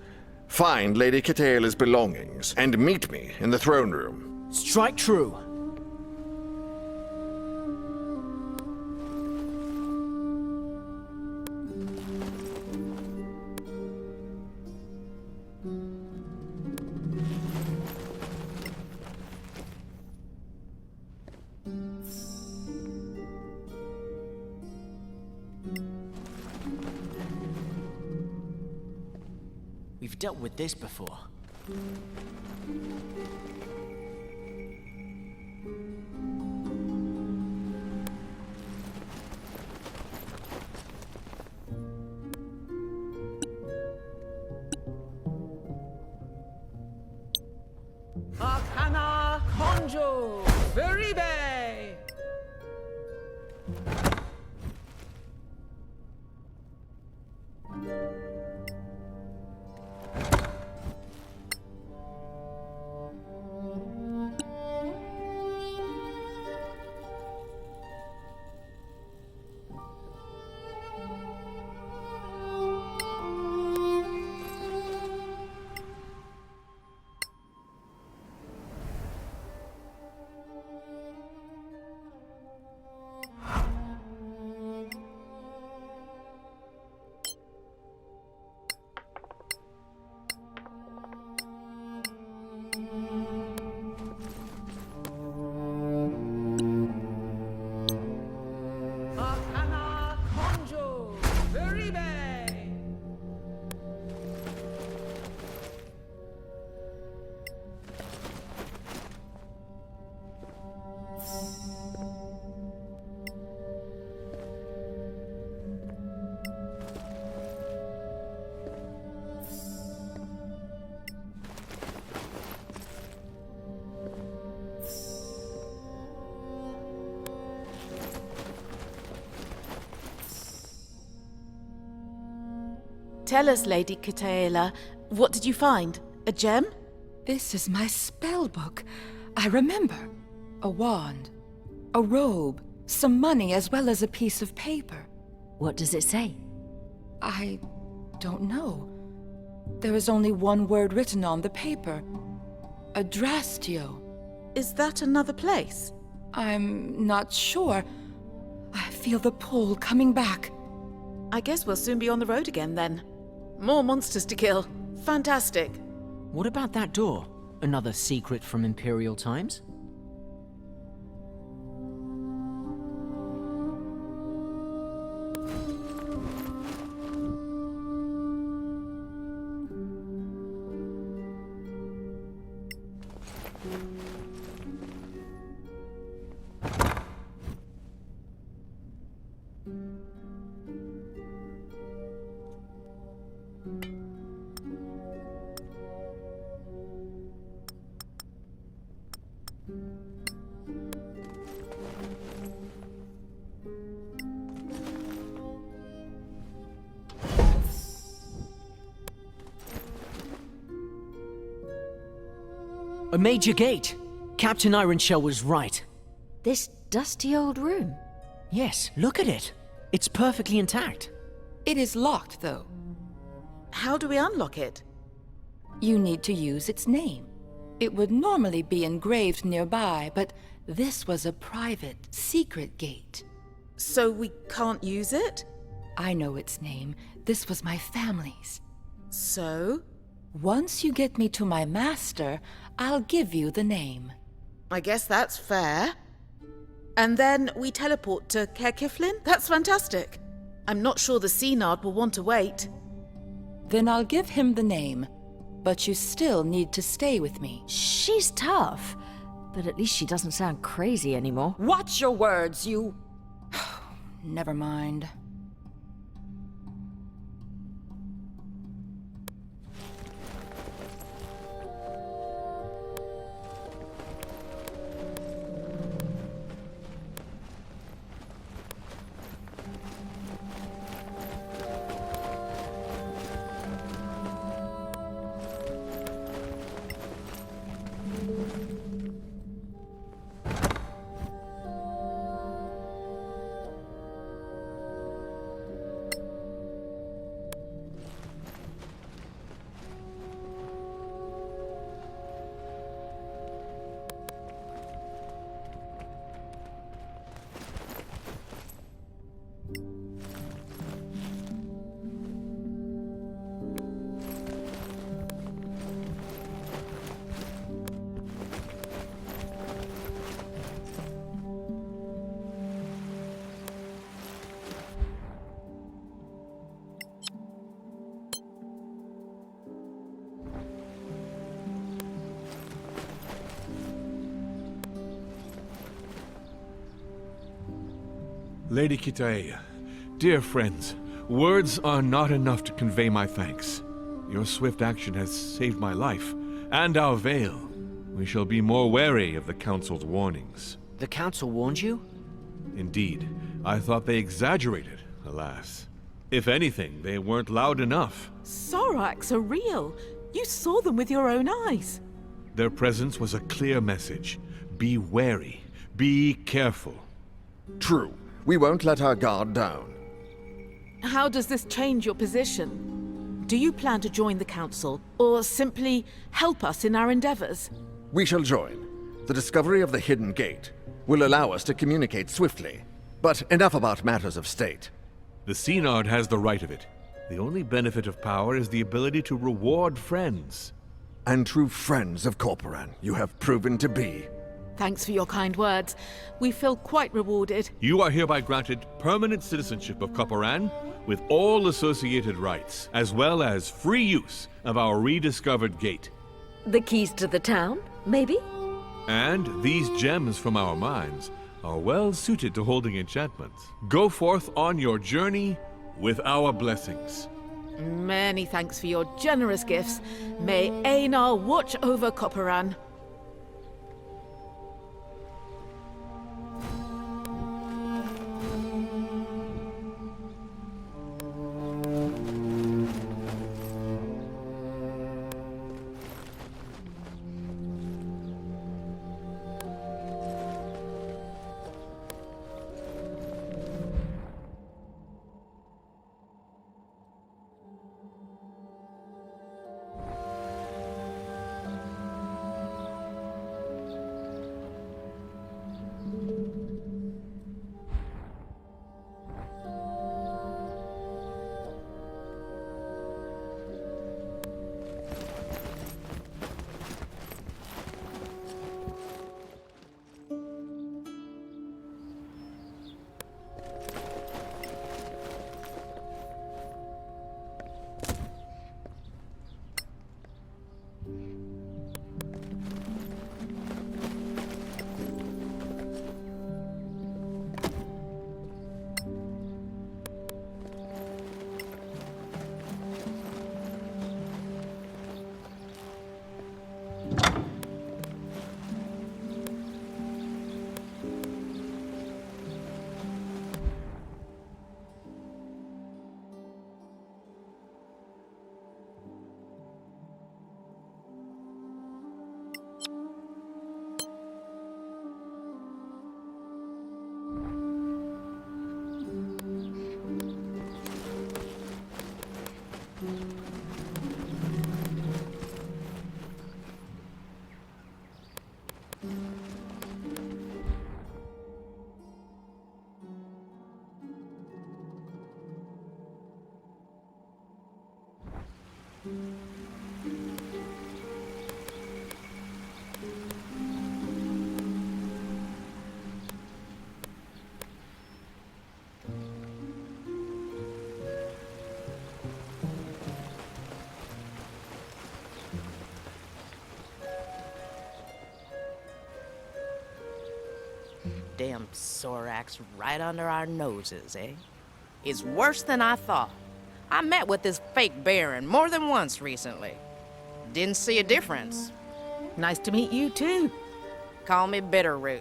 find Lady Kitaela's belongings and meet me in the throne room. Strike true. We've dealt with this before. Arcana Conjo Veribe! Tell us, Lady Kitaela, what did you find? A gem? This is my spell book. I remember. A wand, a robe, some money, as well as a piece of paper. What does it say? I don't know. There is only one word written on the paper. Adrastio. Is that another place? I'm not sure. I feel the pull coming back. I guess we'll soon be on the road again then. More monsters to kill. Fantastic. What about that door? Another secret from Imperial times? A major gate! Captain Ironshell was right. This dusty old room? Yes, look at it. It's perfectly intact. It is locked, though. How do we unlock it? You need to use its name. It would normally be engraved nearby, but this was a private, secret gate. So we can't use it? I know its name. This was my family's. So? Once you get me to my master, I'll give you the name. I guess that's fair. And then we teleport to Caer-Kiflin? That's fantastic. I'm not sure the Sea-Nard will want to wait. Then I'll give him the name. But you still need to stay with me. She's tough, but at least she doesn't sound crazy anymore. Watch your words, you... Never mind. Lady Kitaea, dear friends, words are not enough to convey my thanks. Your swift action has saved my life, and our Vale. We shall be more wary of the Council's warnings. The Council warned you? Indeed. I thought they exaggerated, alas. If anything, they weren't loud enough. Soraks are real. You saw them with your own eyes. Their presence was a clear message. Be wary. Be careful. True. We won't let our guard down. How does this change your position? Do you plan to join the Council, or simply help us in our endeavors? We shall join. The discovery of the hidden gate will allow us to communicate swiftly. But enough about matters of state. The Sea-Nard has the right of it. The only benefit of power is the ability to reward friends. And true friends of Corporan you have proven to be. Thanks for your kind words. We feel quite rewarded. You are hereby granted permanent citizenship of Corporan, with all associated rights, as well as free use of our rediscovered gate. The keys to the town, maybe? And these gems from our mines are well suited to holding enchantments. Go forth on your journey with our blessings. Many thanks for your generous gifts. May Einar watch over Corporan. Damn Sorax right under our noses, eh? It's worse than I thought. I met with this fake Baron more than once recently. Didn't see a difference. Nice to meet you too. Call me Bitterroot.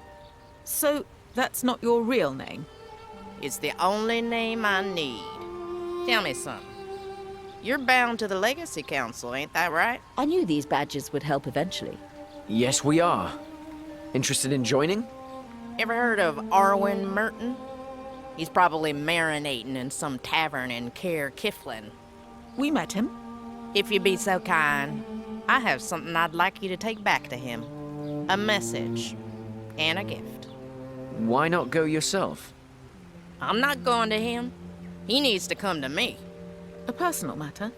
So, that's not your real name? It's the only name I need. Tell me something. You're bound to the Legacy Council, ain't that right? I knew these badges would help eventually. Yes, we are. Interested in joining? Ever heard of Arwen Merton? He's probably marinating in some tavern in Caer Kiflin. We met him. If you'd be so kind, I have something I'd like you to take back to him. A message. And a gift. Why not go yourself? I'm not going to him. He needs to come to me. A personal matter?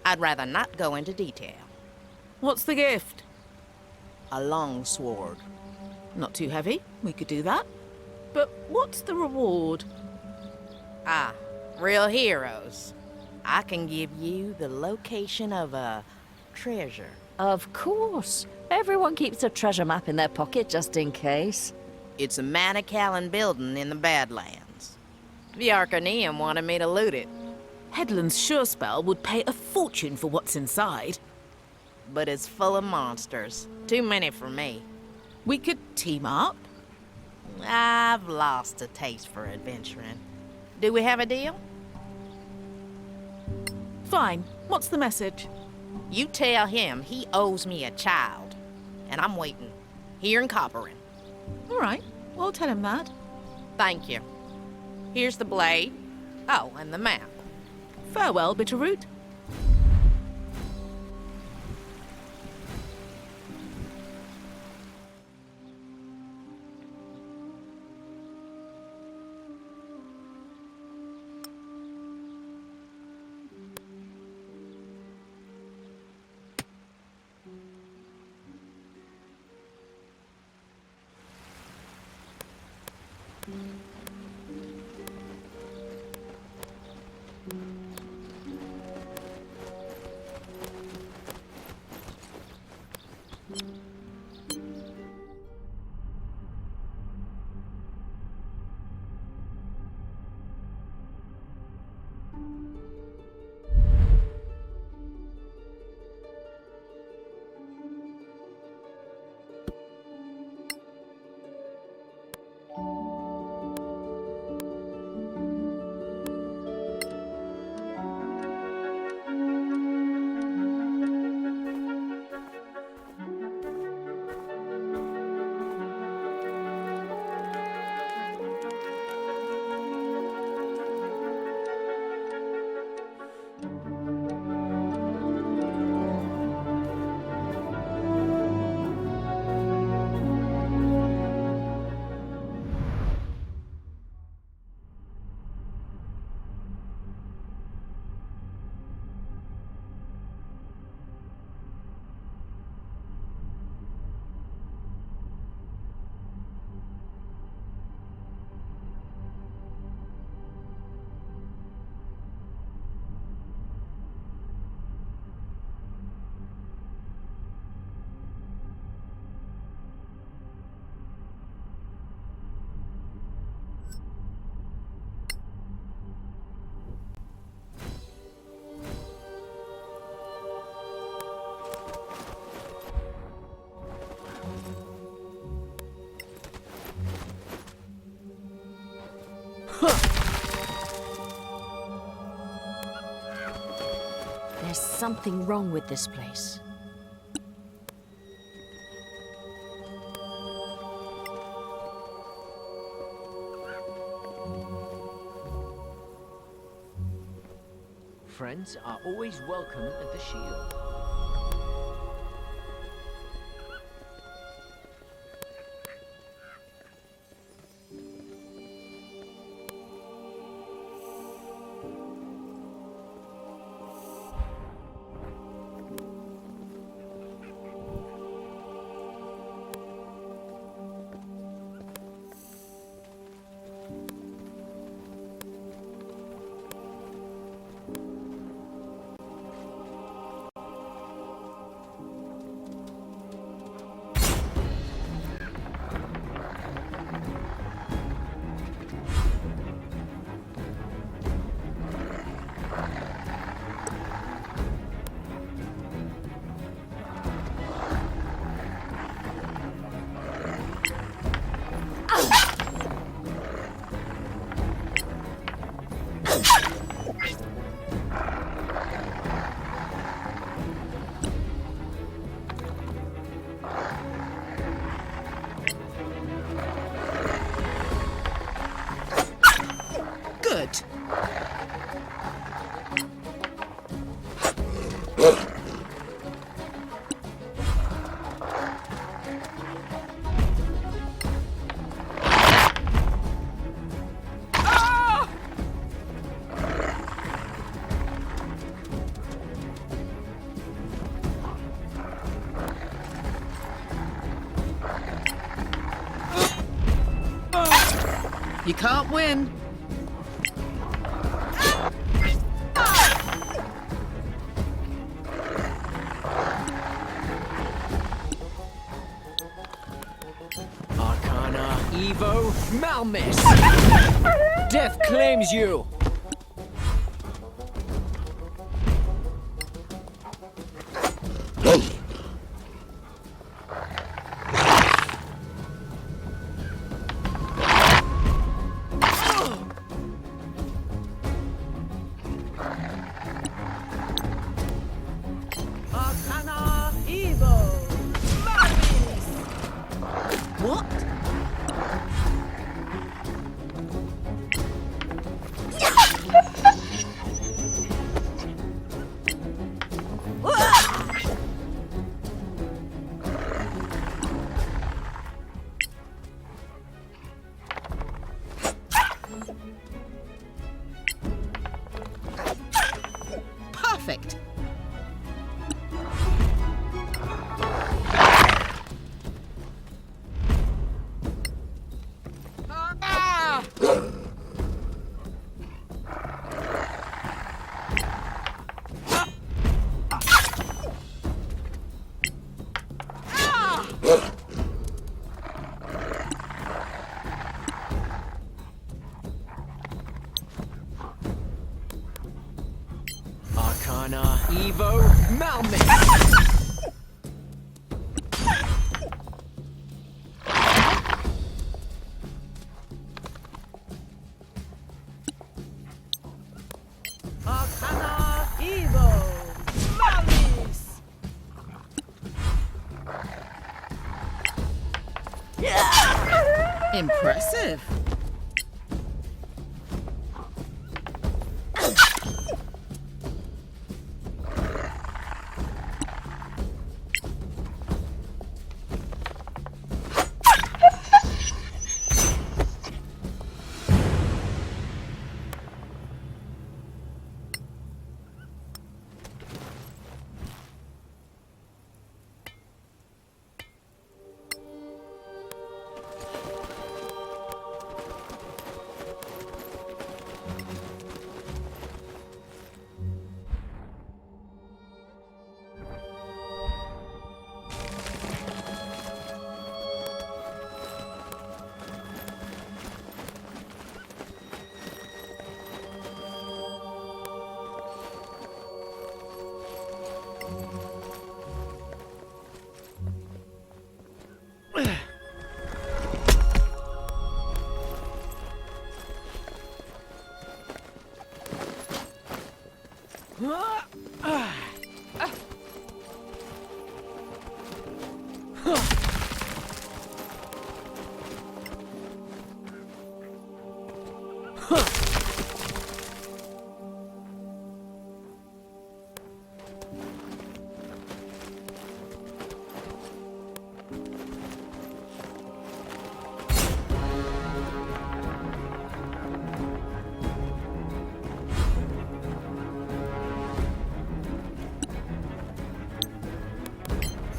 I'd rather not go into detail. What's the gift? A long sword. Not too heavy. We could do that. But what's the reward? Ah, real heroes. I can give you the location of a treasure. Of course. Everyone keeps a treasure map in their pocket just in case. It's a Manacalon building in the Badlands. The Arcaneum wanted me to loot it. Headland's sure spell would pay a fortune for what's inside. But it's full of monsters. Too many for me. We could team up. I've lost a taste for adventuring. Do we have a deal? Fine. What's the message? You tell him he owes me a child. And I'm waiting. Here in Copperin. All right. We'll tell him that. Thank you. Here's the blade. Oh, and the map. Farewell, Bitterroot. There's something wrong with this place. Friends are always welcome at the Shield. You can't win. Arcana, Evo, Malmis! Death claims you! Arcana Evo. What? Perfect. Arcana, Evo, Malmis! Arcana Evo. Malice. Impressive.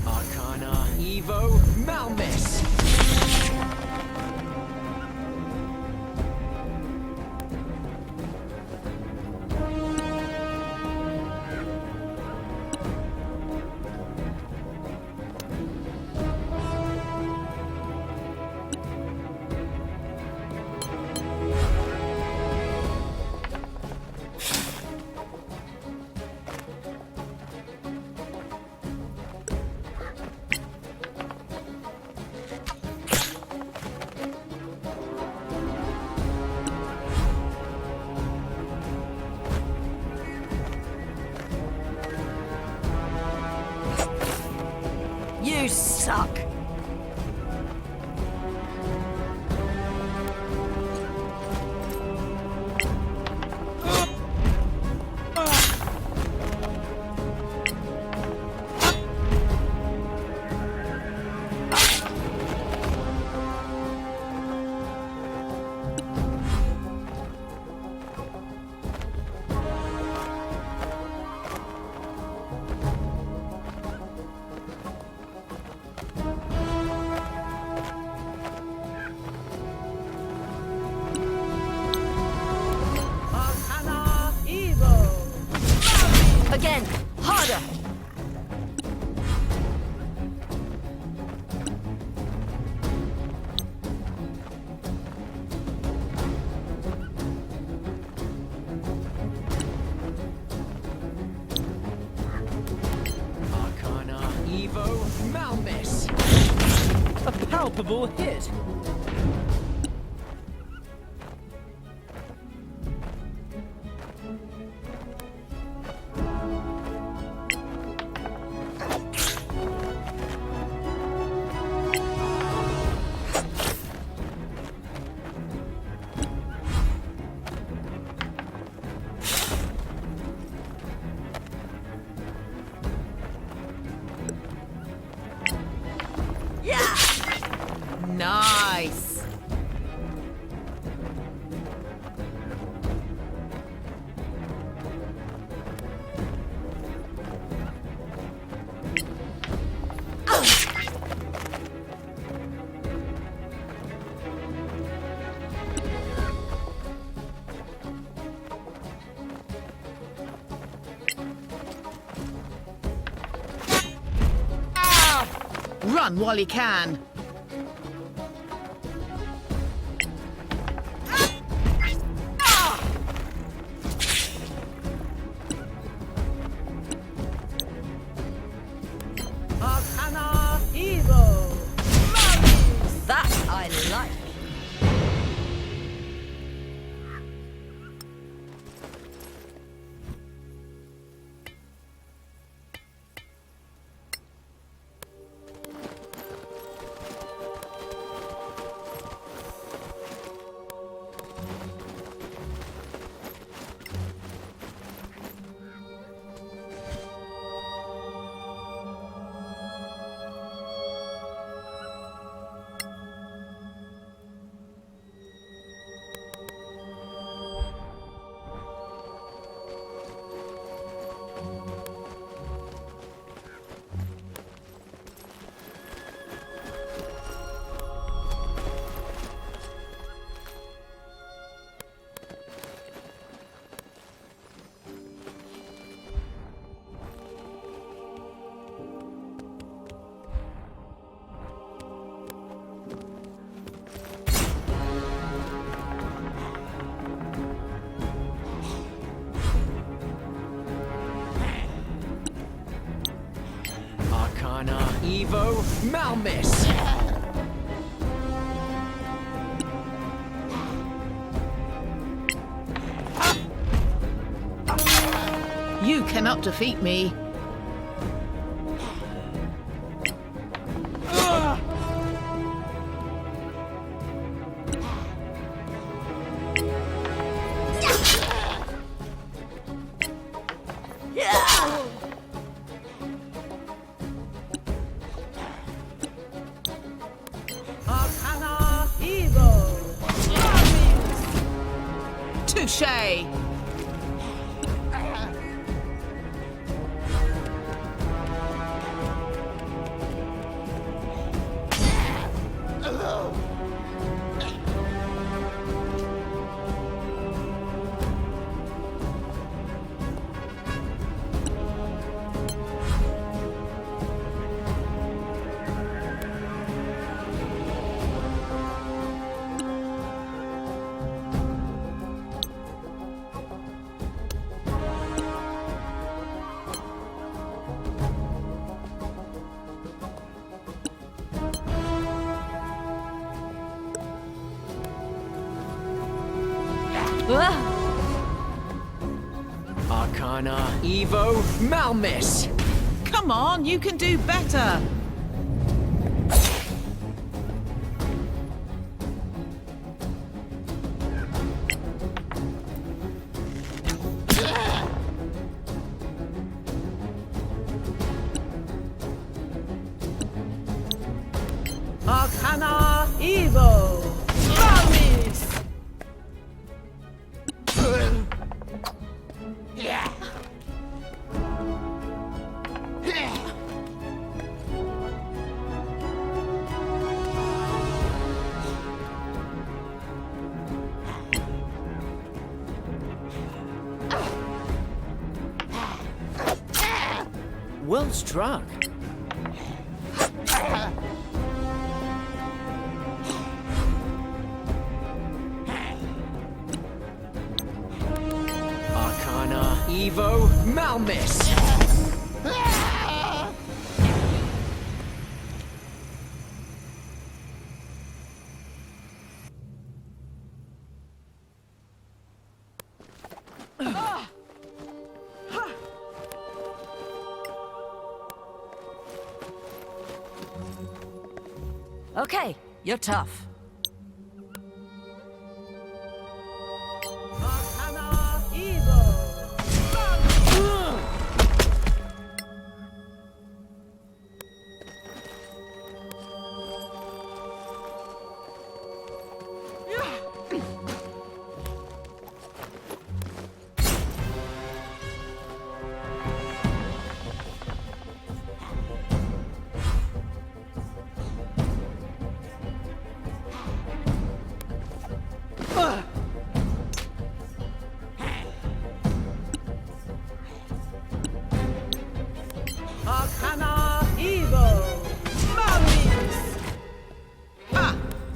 Arcana, Evo, Malmis! You suck. Harder! Arcana, Evo, Malmis. A palpable hit. Nice. Run while you can. Arcana Evo! That I like. Arcana, Evo, Malmis. You cannot defeat me. Arcana Evo! Touche! Arcana, Evo, Malmis. Come on, you can do better. Arcana Evo! Malmis! Well struck. Arcana, Evo, Malmis! Okay, you're tough.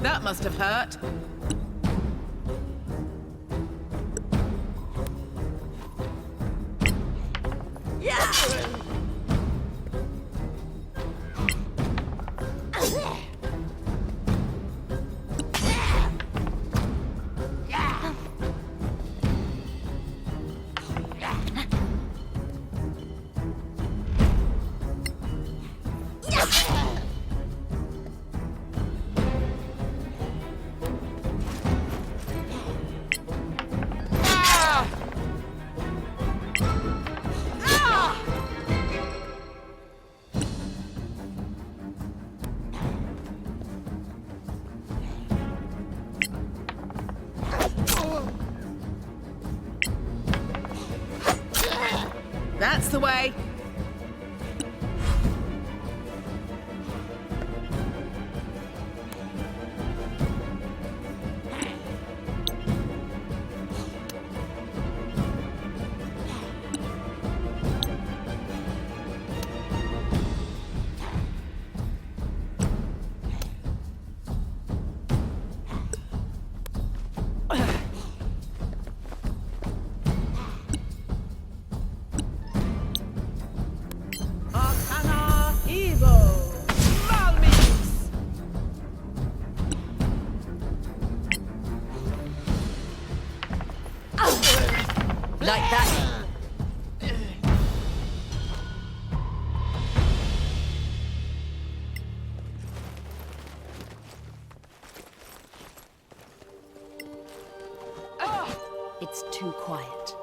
That must have hurt. That's the way. Like that. It's too quiet.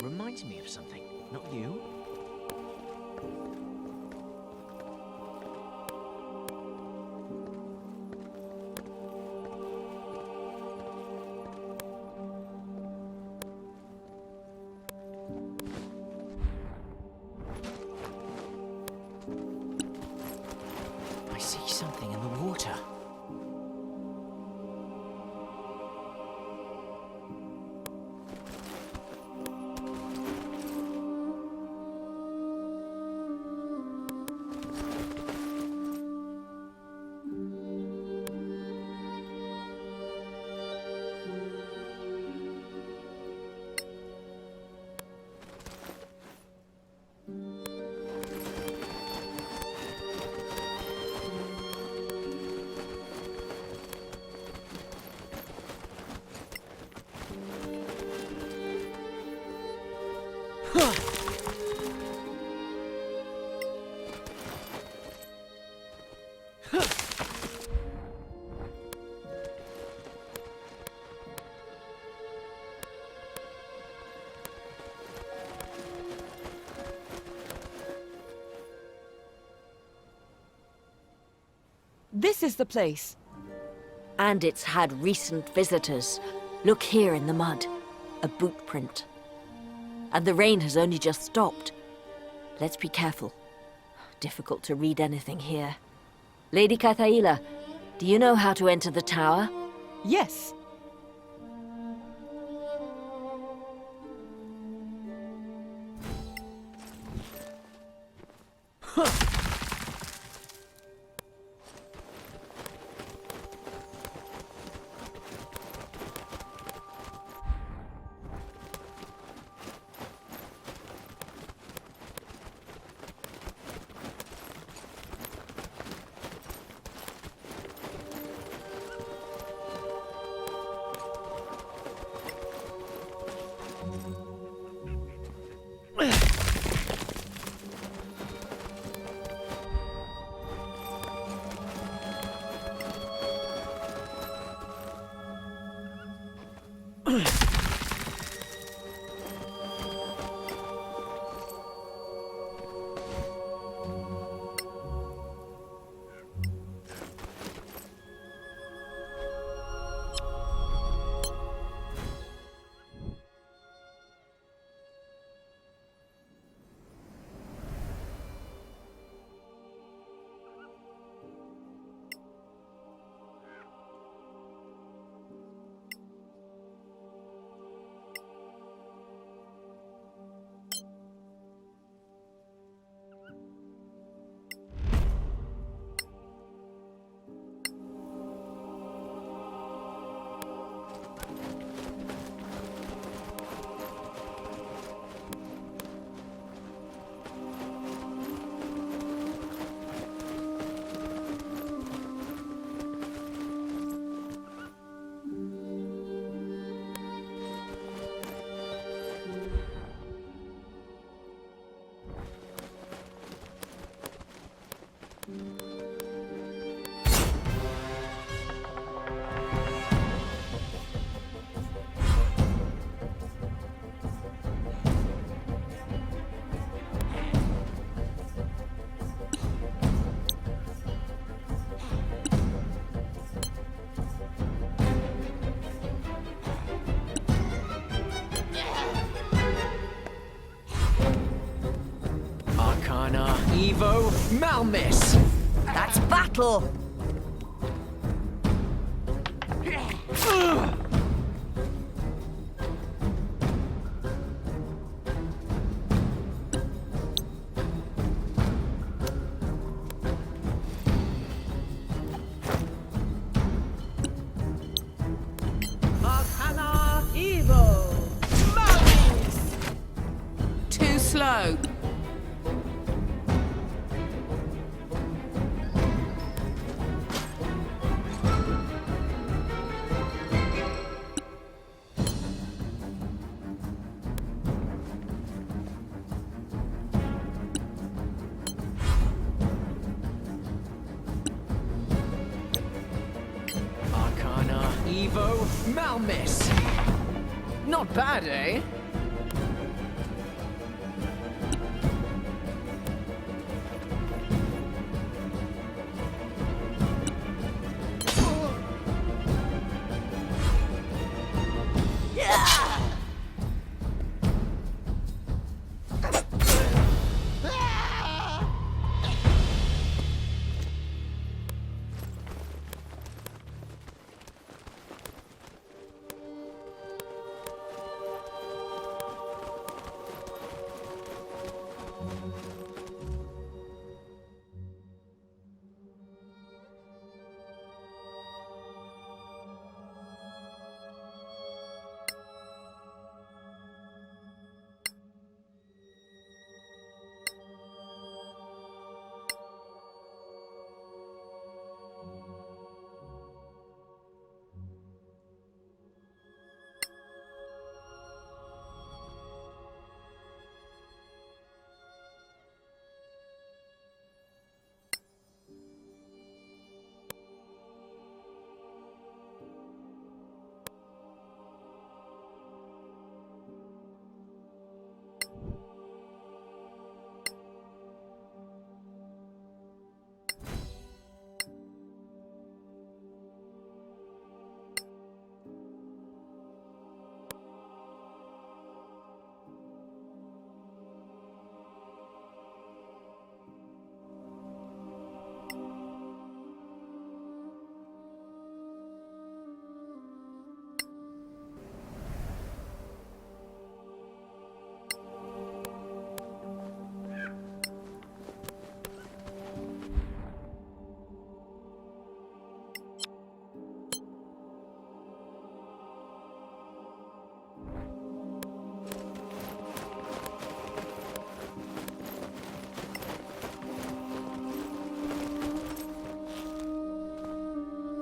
Reminds me of something, not you? I see something in the water. This is the place. And it's had recent visitors. Look here in the mud. A boot print. And the rain has only just stopped. Let's be careful. Difficult to read anything here. Lady Kathaila, do you know how to enter the tower? Yes. Evo Malmis! That's battle! Arcana Evo! Malmis! Too slow. Evo Malmis! Not bad, eh?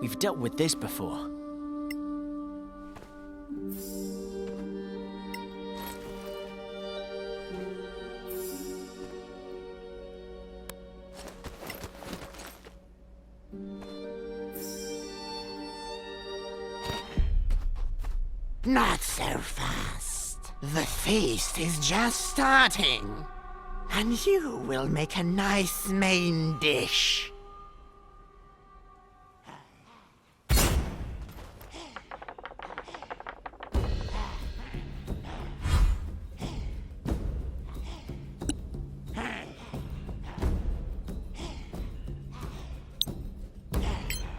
We've dealt with this before. Not so fast. The feast is just starting. And you will make a nice main dish.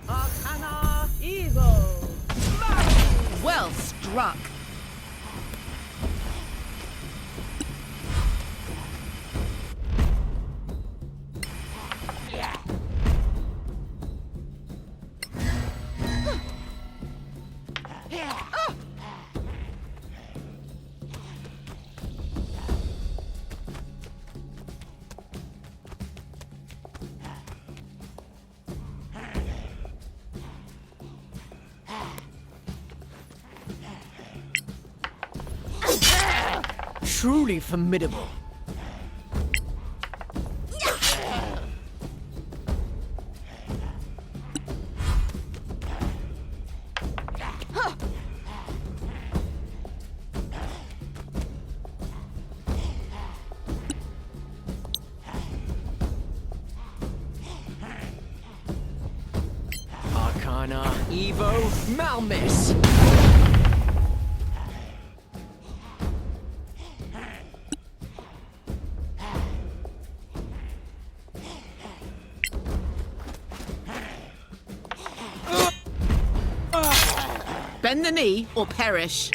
Arcana evil. Well struck. Truly formidable. Arcana, Evo, Malmis! Bend the knee or perish.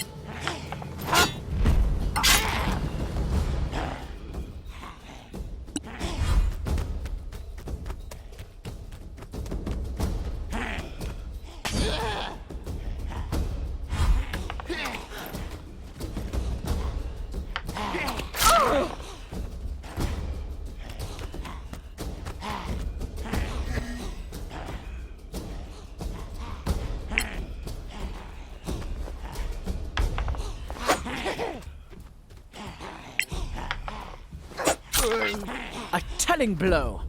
A telling blow.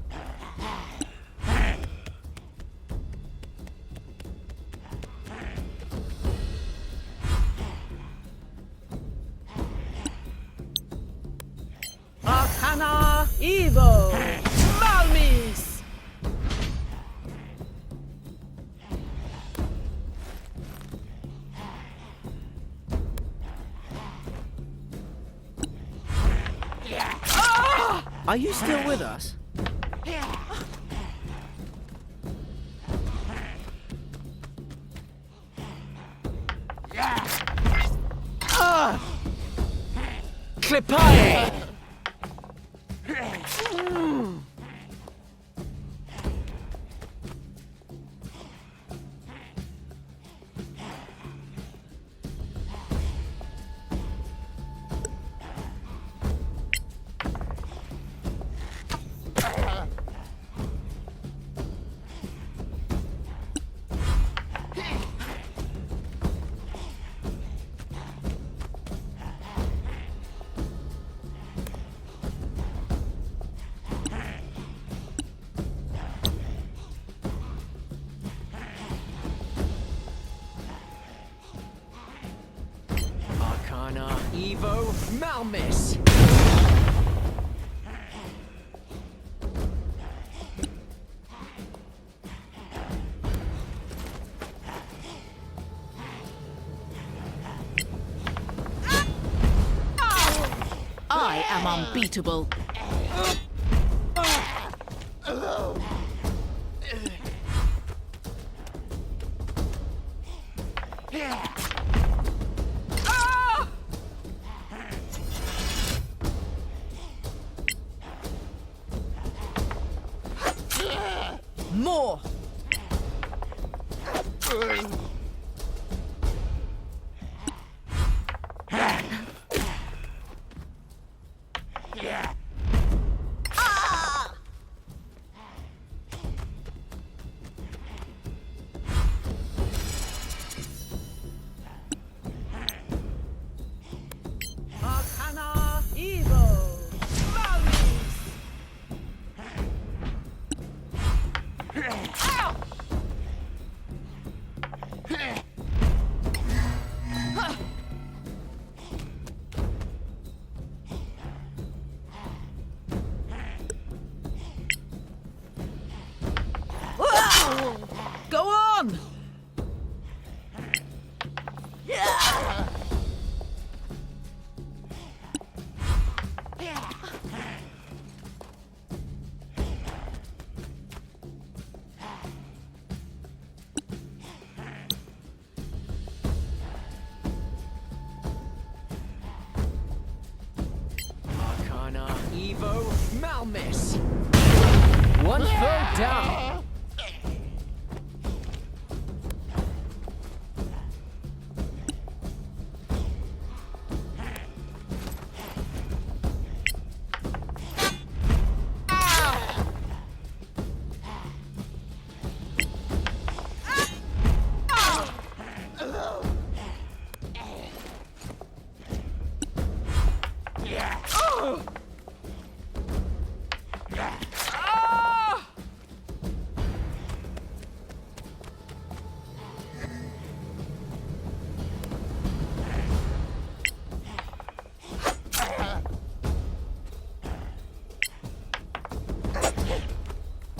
Arcana evil. Malmis. Are you still with us? Clipeye! Arcana, Evo, Malmis! I am unbeatable. More! Evo Malmis. One foe down.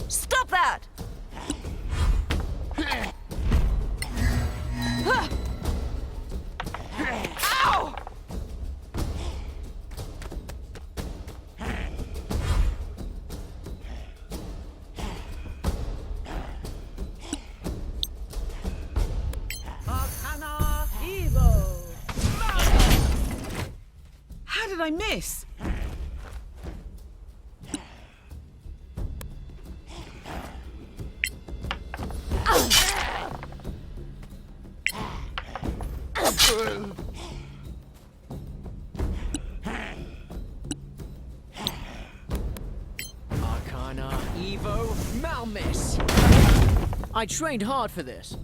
Stop that! Ow! Arcana Evo! How did I miss? Arcana Evo Malmis. I trained hard for this.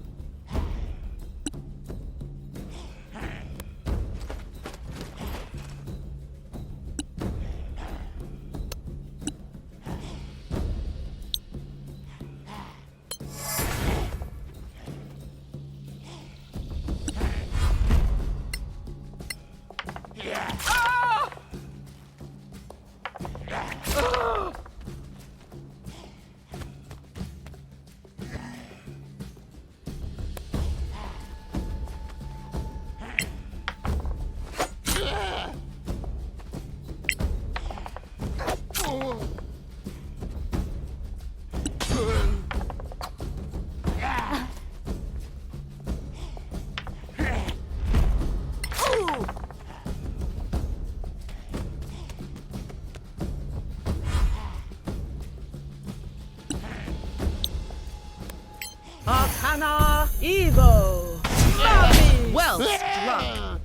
Arcana Evo! Mommy! Well struck!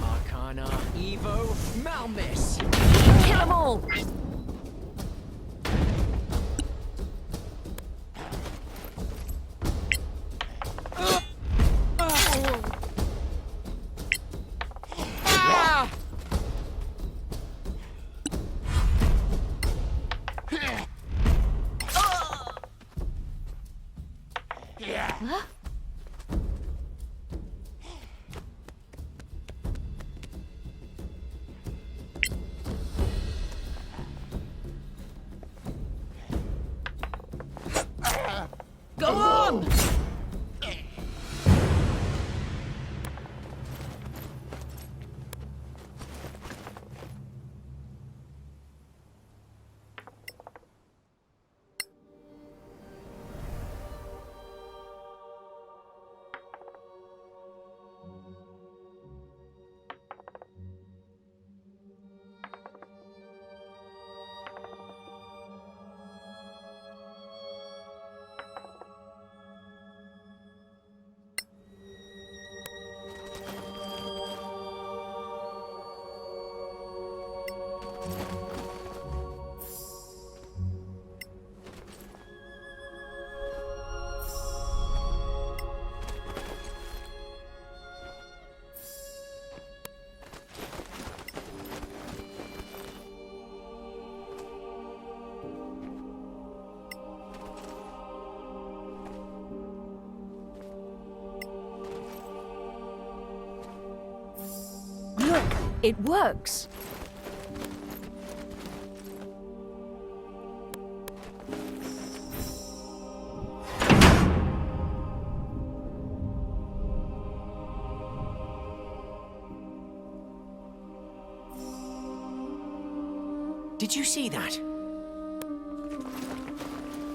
Arcana Evo Malmis. Kill them all! Huh? Go on! It works. Did you see that?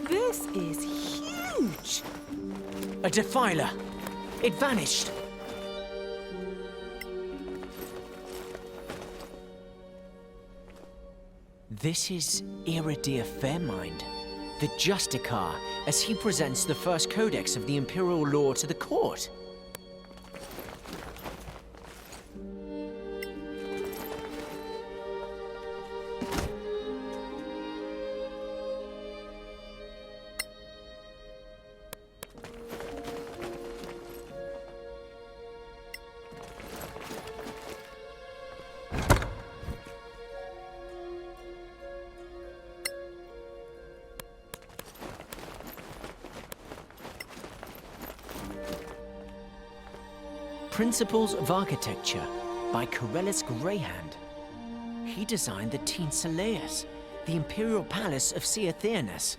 This is huge! A defiler! It vanished! This is Iridir Fairmind, the Justicar, as he presents the first codex of the Imperial law to the court. Principles of Architecture by Corellis Greyhand. He designed the Teen Saleus, the Imperial Palace of Seathernus.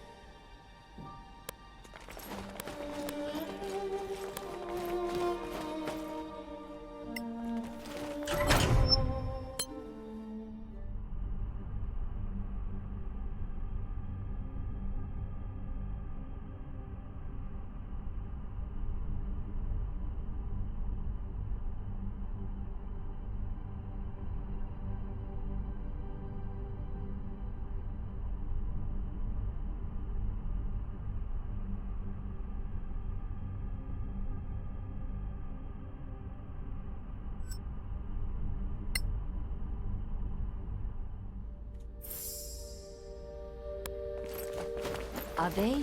Are they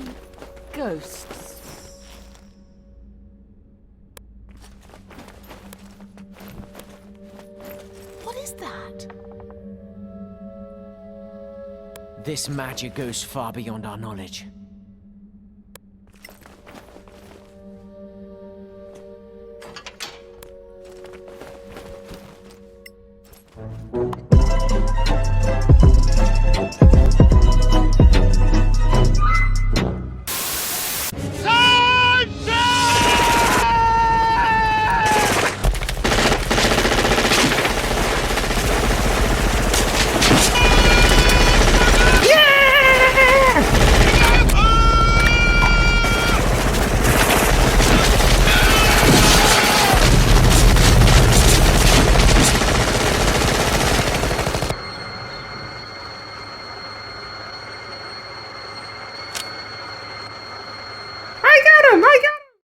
ghosts? What is that? This magic goes far beyond our knowledge.